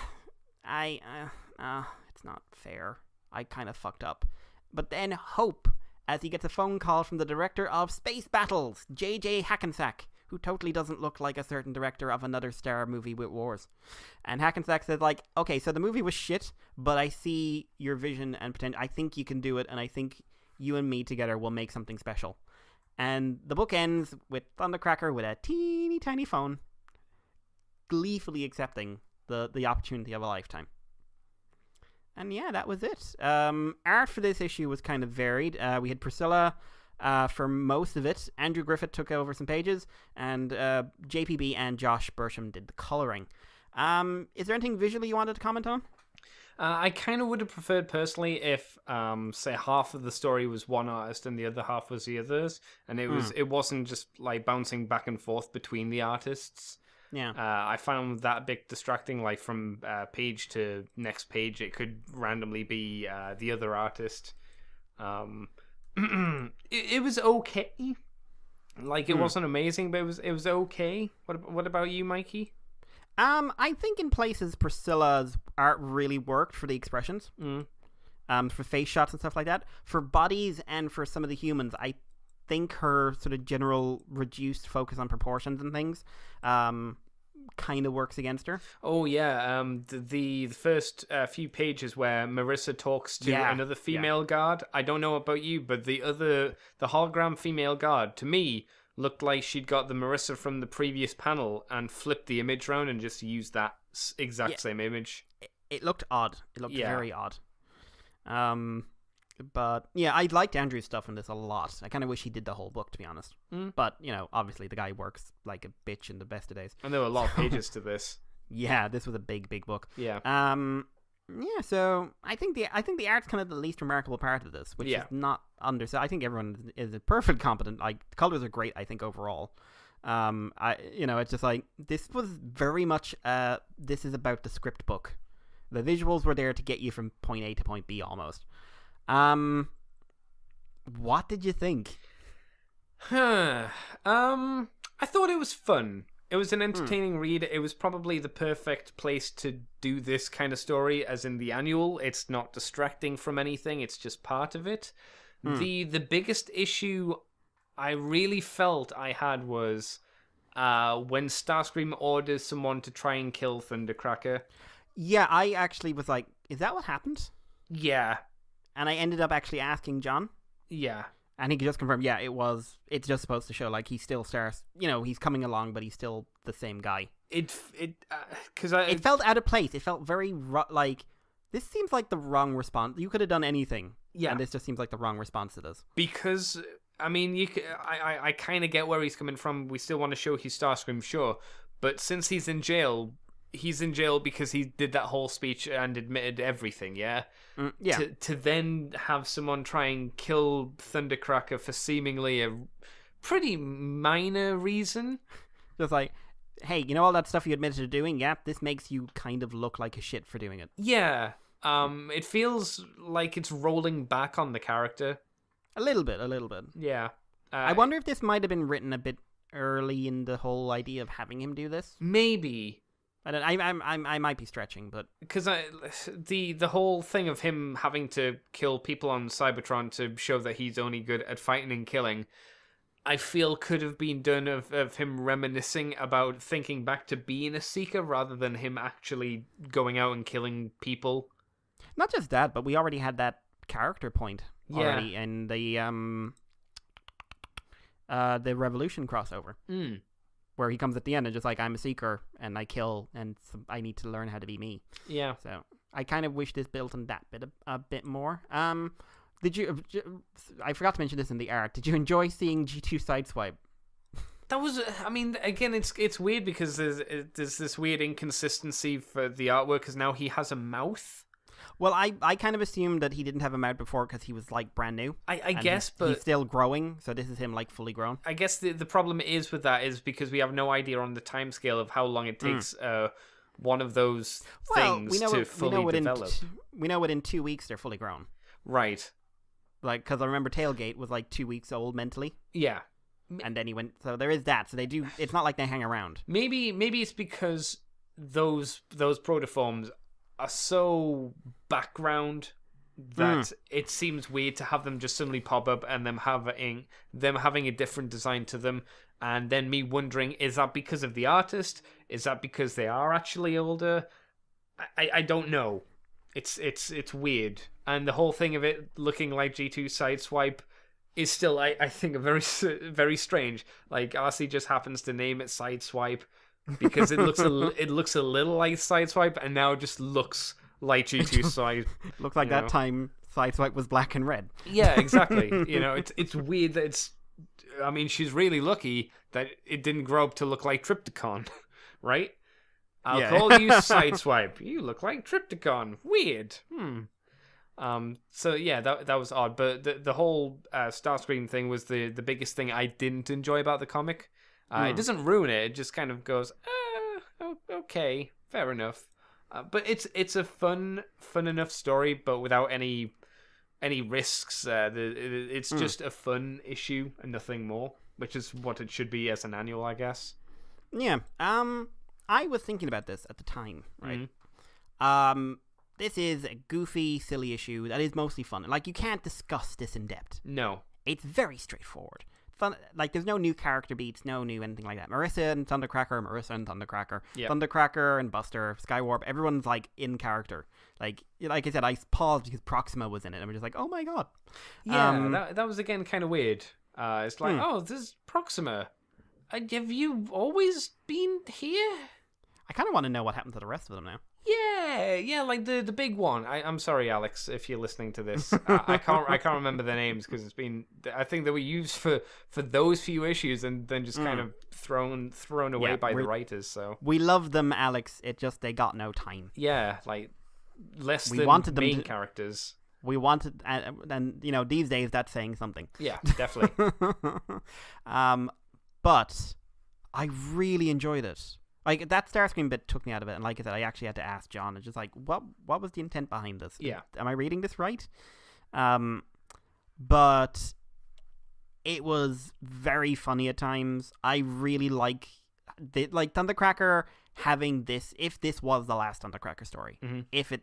S2: not fair. I kind of fucked up. But then Hope, as he gets a phone call from the director of Space Battles, J.J. Hackensack, who totally doesn't look like a certain director of another Star movie with wars. And Hackensack says, like, okay, so the movie was shit, but I see your vision and potential. I think you can do it, and I think you and me together will make something special. And the book ends with Thundercracker with a teeny tiny phone, gleefully accepting the opportunity of a lifetime. And yeah, that was it. Art for this issue was kind of varied. We had Priscilla for most of it. Andrew Griffith took over some pages, and JPB and Josh Bersham did the coloring. Is there anything visually you wanted to comment on?
S3: I kind of would have preferred personally if, say, half of the story was one artist and the other half was the others, and it wasn't just like bouncing back and forth between the artists.
S2: Yeah.
S3: I found that a bit distracting. Like from page to next page, it could randomly be the other artist. It was okay. Like it wasn't amazing, but it was okay. What about you, Mikey?
S2: I think in places Priscilla's art really worked for the expressions. For face shots and stuff like that. For bodies and for some of the humans, I think her sort of general reduced focus on proportions and things kind of works against her.
S3: Oh yeah, the first few pages where Marissa talks to another female guard. I don't know about you, but the hologram female guard to me looked like she'd got the Marissa from the previous panel and flipped the image around and just used that exact same image.
S2: It looked odd. It looked very odd. But yeah, I liked Andrew's stuff in this a lot. I kind of wish he did the whole book, to be honest. But obviously the guy works like a bitch in the best of days.
S3: And there were a lot of pages to this.
S2: Yeah, this was a big book.
S3: Yeah.
S2: Yeah. So I think the art's kind of the least remarkable part of this, which is not understood. I think everyone is perfect competent. Like the colors are great. I think overall. It's just like this was very much. This is about the script book. The visuals were there to get you from point A to point B almost. What did you think?
S3: I I thought it was fun. It was an entertaining read. It was probably the perfect place to do this kind of story, as in the annual. It's not distracting from anything. It's just part of it. The biggest issue I really felt I had was when Starscream orders someone to try and kill Thundercracker.
S2: Yeah, I actually was like, is that what happened?
S3: Yeah.
S2: And I ended up actually asking John.
S3: Yeah.
S2: And he just confirmed, yeah, it's just supposed to show, like, he still starts, he's coming along, but he's still the same guy.
S3: It
S2: felt out of place. It felt very, like, this seems like the wrong response. You could have done anything.
S3: Yeah.
S2: And this just seems like the wrong response to this.
S3: Because, I mean, I kind of get where he's coming from. We still want to show he's Starscream, sure. But since he's in jail because he did that whole speech and admitted everything, yeah?
S2: Yeah.
S3: To then have someone try and kill Thundercracker for seemingly a pretty minor reason.
S2: Just like, hey, all that stuff you admitted to doing? Yeah, this makes you kind of look like a shit for doing it.
S3: Yeah. It feels like it's rolling back on the character.
S2: A little bit.
S3: Yeah.
S2: I wonder if this might have been written a bit early in the whole idea of having him do this.
S3: Maybe.
S2: I might be stretching, but
S3: because the whole thing of him having to kill people on Cybertron to show that he's only good at fighting and killing, I feel could have been done of him reminiscing about thinking back to being a Seeker rather than him actually going out and killing people.
S2: Not just that, but we already had that character point already in the Revolution crossover. Where he comes at the end and just like, I'm a Seeker and I kill and I need to learn how to be me.
S3: Yeah.
S2: So I kind of wish this built on that bit a bit more. Did you? I forgot to mention this in the art. Did you enjoy seeing G2 Sideswipe?
S3: That was, I mean, again, it's weird because there's this weird inconsistency for the artwork because now he has a mouth.
S2: Well, I kind of assumed that he didn't have a mouth before because he was, like, brand new.
S3: I guess, but
S2: he's still growing, so this is him, like, fully grown.
S3: I guess the problem is with that is because we have no idea on the timescale of how long it takes one of those things to fully develop.
S2: We know within 2 weeks they're fully grown.
S3: Right.
S2: Like, because I remember Tailgate was, like, 2 weeks old mentally.
S3: Yeah.
S2: And then he went, so there is that. So they do, it's not like they hang around.
S3: Maybe it's because those protoforms are so background that it seems weird to have them just suddenly pop up and them having a different design to them, and then me wondering, is that because of the artist? Is that because they are actually older? I don't know. It's weird, and the whole thing of it looking like G2 Sideswipe is still, I think, a very very strange. Like RC just happens to name it Sideswipe because it looks a little like Sideswipe, and now just looks like G2 Side.
S2: Looks like that time Sideswipe was black and red.
S3: Yeah, exactly. It's weird that it's. I mean, she's really lucky that it didn't grow up to look like Trypticon, right? I'll call you Sideswipe. You look like Trypticon. Weird. So yeah, that was odd. But the whole Starscream thing was the biggest thing I didn't enjoy about the comic. It doesn't ruin it. It just kind of goes, okay, fair enough. But it's a fun enough story, but without any risks. It's just a fun issue and nothing more, which is what it should be as an annual, I guess.
S2: Yeah. I was thinking about this at the time, right? This is a goofy, silly issue that is mostly fun. Like, you can't discuss this in depth.
S3: No.
S2: It's very straightforward. Fun, like, there's no new character beats, no new anything like that. Marissa and Thundercracker,
S3: Yep.
S2: Thundercracker and Buster, Skywarp, everyone's, like, in character. Like I said, I paused because Proxima was in it, and we're just like, oh my god.
S3: Yeah, that was, again, kind of weird. It's like, oh, this is Proxima. Have you always been here?
S2: I kind of want to know what happened to the rest of them now.
S3: Yeah, like the big one. I'm sorry, Alex, if you're listening to this. I can't remember their names because it's been, I think they were used for those few issues and then just kind of thrown away by the writers. So
S2: we love them, Alex. It just they got no time.
S3: Yeah, like less
S2: we
S3: than
S2: wanted
S3: main
S2: them
S3: characters.
S2: We wanted, and these days that's saying something.
S3: Yeah, definitely.
S2: But I really enjoyed it. Like, that Starscream bit took me out of it, and like I said, I actually had to ask John. It's just like, what was the intent behind this?
S3: Yeah.
S2: Am I reading this right? But It was very funny at times. I really like Thundercracker having this. If this was the last Thundercracker story, if it,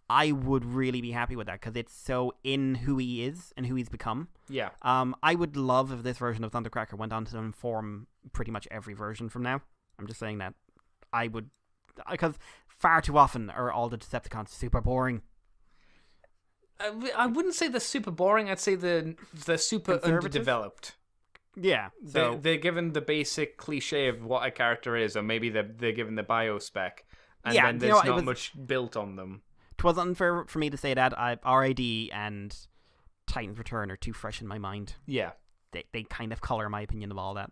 S2: I would really be happy with that because it's so in who he is and who he's become.
S3: Yeah.
S2: I would love if this version of Thundercracker went on to inform pretty much every version from now. I'm just saying that I would, because far too often are all the Decepticons super boring.
S3: I wouldn't say they're super boring. I'd say they're super underdeveloped.
S2: Yeah, so
S3: they're given the basic cliche of what a character is, or maybe they're given the bio spec, and then there's not much built on them.
S2: It was unfair for me to say that. RAD and Titan's Return are too fresh in my mind.
S3: Yeah.
S2: They kind of color my opinion of all that.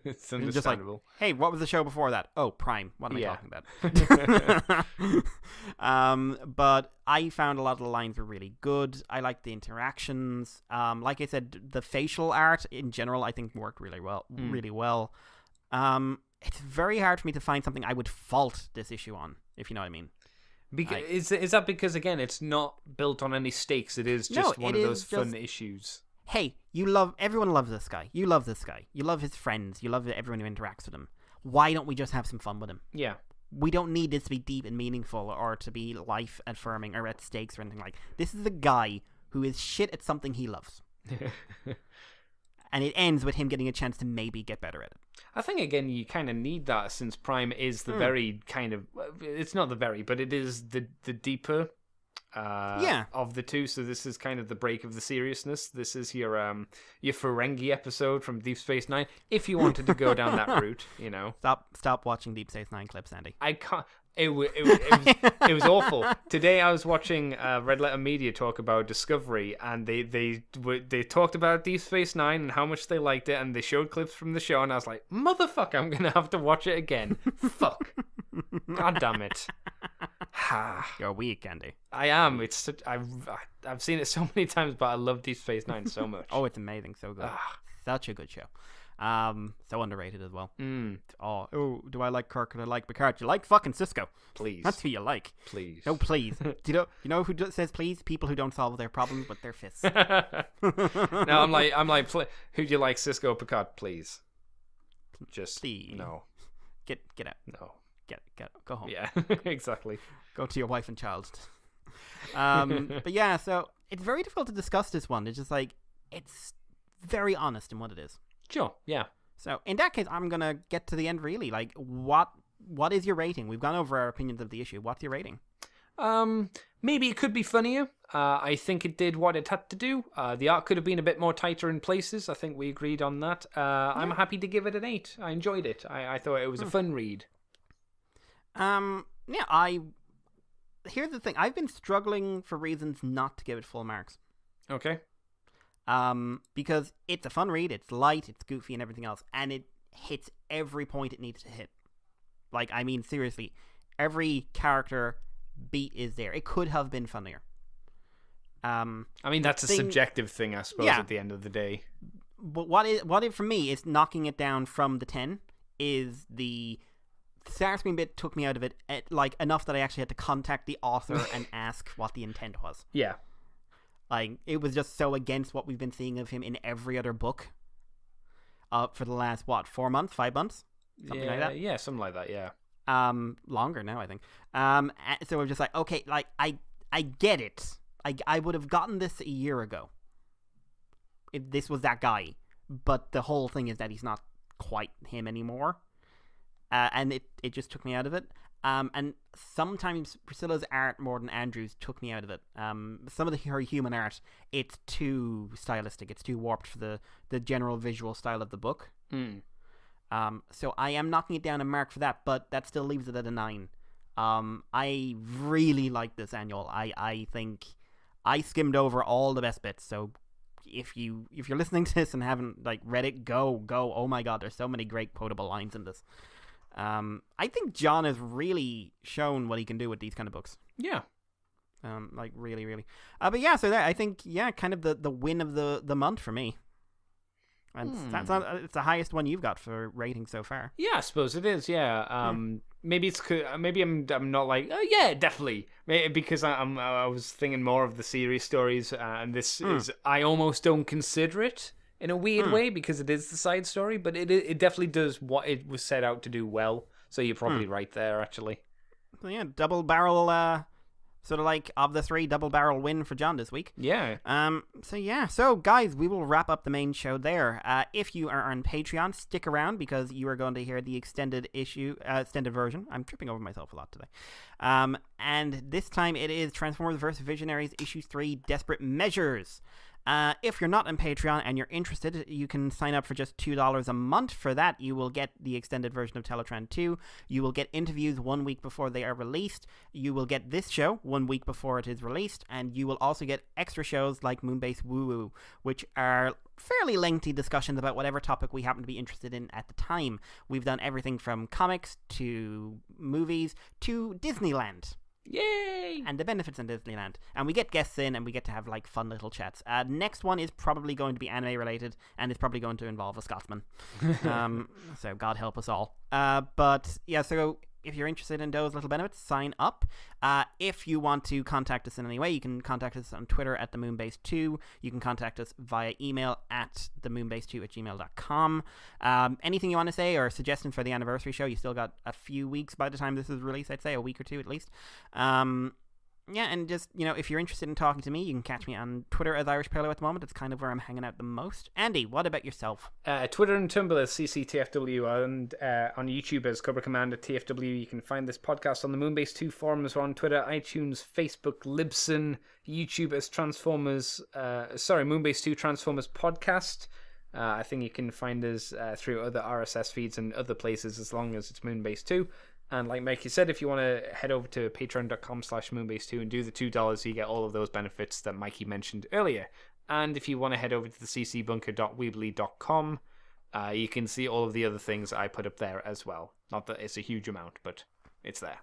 S3: It's understandable.
S2: Just hey, what was the show before that? Oh, Prime. What am I talking about? But I found a lot of the lines were really good. I liked the interactions. Like I said, the facial art in general, I think worked really well. Really well. It's very hard for me to find something I would fault this issue on, if you know what I mean.
S3: Is that because again, it's not built on any stakes? It is just one of those fun issues.
S2: Hey, everyone loves this guy. You love this guy. You love his friends. You love everyone who interacts with him. Why don't we just have some fun with him?
S3: Yeah.
S2: We don't need this to be deep and meaningful or to be life-affirming or at stakes or anything like that. This is a guy who is shit at something he loves. And it ends with him getting a chance to maybe get better at it.
S3: I think, again, you kind of need that since Prime is the very kind of... It's not the very, but it is the deeper... of the two, so this is kind of the break of the seriousness. This is your Ferengi episode from Deep Space Nine. If you wanted to go down that route,
S2: Stop watching Deep Space Nine clips, Andy.
S3: I can't. It was awful. Today I was watching Red Letter Media talk about Discovery, and they talked about Deep Space Nine and how much they liked it, and they showed clips from the show, and I was like, motherfucker, I'm gonna have to watch it again. Fuck. God damn it.
S2: You're weak, Andy.
S3: I am. I've seen it so many times, but I love Deep Space Nine so much.
S2: Oh, it's amazing. So good. Such a good show. So underrated as well. Oh, do I like Kirk and I like Picard? You like fucking Cisco.
S3: Please.
S2: That's who you like.
S3: Please.
S2: No, please. Do you know who says please? People who don't solve their problems with their fists.
S3: No, I'm like, who do you like, Cisco or Picard? Please. Just
S2: please.
S3: No.
S2: Get out.
S3: No.
S2: Get out. Go home.
S3: Yeah, exactly.
S2: Go to your wife and child. But yeah, so it's very difficult to discuss this one. It's just like, it's very honest in what it is.
S3: Sure, yeah.
S2: So in that case, I'm going to get to the end really. Like, what is your rating? We've gone over our opinions of the issue. What's your rating?
S3: Maybe it could be funnier. I think it did what it had to do. The art could have been a bit more tighter in places. I think we agreed on that. I'm happy to give it an 8. I enjoyed it. I thought it was a fun read.
S2: Here's the thing. I've been struggling for reasons not to give it full marks.
S3: Okay.
S2: Because it's a fun read, it's light, it's goofy and everything else, and it hits every point it needs to hit. Like, I mean, seriously, every character beat is there. It could have been funnier.
S3: I mean, that's a subjective thing, I suppose, at the end of the day.
S2: But what it for me is knocking it down from the 10 is the Starscream bit took me out of it like enough that I actually had to contact the author and ask what the intent was.
S3: Yeah.
S2: Like, it was just so against what we've been seeing of him in every other book for the last, 4 months, 5 months? Something like that?
S3: Yeah, something like that, yeah.
S2: Longer now, I think. So we're just like, okay, like, I get it. I would have gotten this a year ago if this was that guy. But the whole thing is that he's not quite him anymore. And it just took me out of it. And sometimes Priscilla's art more than Andrew's took me out of it. Some of her human art, it's too stylistic. It's too warped for the general visual style of the book. So I am knocking it down a mark for that, but that still leaves it at a 9. I really like this annual. I think I skimmed over all the best bits. So if you're listening to this and haven't read it, go. Oh my god, there's so many great quotable lines in this. I think John has really shown what he can do with these kind of books.
S3: Yeah.
S2: Really, really. But yeah, so that, I think, kind of the win of the month for me. And it's the highest one you've got for rating so far.
S3: Yeah, I suppose it is, yeah. maybe I'm not like, oh yeah, definitely, maybe because I was thinking more of the series stories, and this is, I almost don't consider it in a weird way because it is the side story, but it definitely does what it was set out to do well. So you're probably right there, actually.
S2: So yeah, double barrel, sort of like of the three, double barrel win for John this week.
S3: Yeah.
S2: So guys, we will wrap up the main show there. If you are on Patreon, stick around because you are going to hear the extended version. I'm tripping over myself a lot today. And this time it is Transformers vs. Visionaries issue 3, Desperate Measures. If you're not on Patreon and you're interested, you can sign up for just $2 a month. For that, you will get the extended version of Teletraan 2. You will get interviews 1 week before they are released. You will get this show 1 week before it is released. And you will also get extra shows like Moonbase Woo Woo, which are fairly lengthy discussions about whatever topic we happen to be interested in at the time. We've done everything from comics to movies to Disneyland.
S3: Yay!
S2: And the benefits in Disneyland. And we get guests in and we get to have like fun little chats. Next one is probably going to be anime related and it's probably going to involve a Scotsman. So God help us all. But yeah, so if you're interested in those little benefits, sign up. If you want to contact us in any way, you can contact us on Twitter at themoonbase2. You can contact us via email at themoonbase2@gmail.com. Anything you want to say or suggestions for the anniversary show, you still got a few weeks by the time this is released, I'd say, a week or two at least. Yeah, and just, if you're interested in talking to me, you can catch me on Twitter as Irish Palo at the moment. It's kind of where I'm hanging out the most. Andy, what about yourself?
S3: Twitter and Tumblr as CCTFW, and on YouTube as Cobra Commander TFW. You can find this podcast on the Moonbase 2 forums or on Twitter, iTunes, Facebook, Libsyn, YouTube as Moonbase 2 Transformers Podcast. I think you can find us through other RSS feeds and other places as long as it's Moonbase 2. And like Mikey said, if you want to head over to patreon.com/moonbase2 and do the $2, you get all of those benefits that Mikey mentioned earlier. And if you want to head over to the ccbunker.weebly.com, you can see all of the other things I put up there as well. Not that it's a huge amount, but it's there.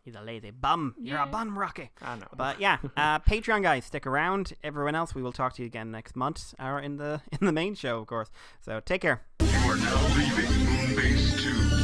S2: He's a lazy bum. You're a bum, Rocky.
S3: I know.
S2: But yeah, Patreon guys, stick around. Everyone else, we will talk to you again next month, or in the main show, of course. So take care.
S4: You are now leaving Moonbase 2.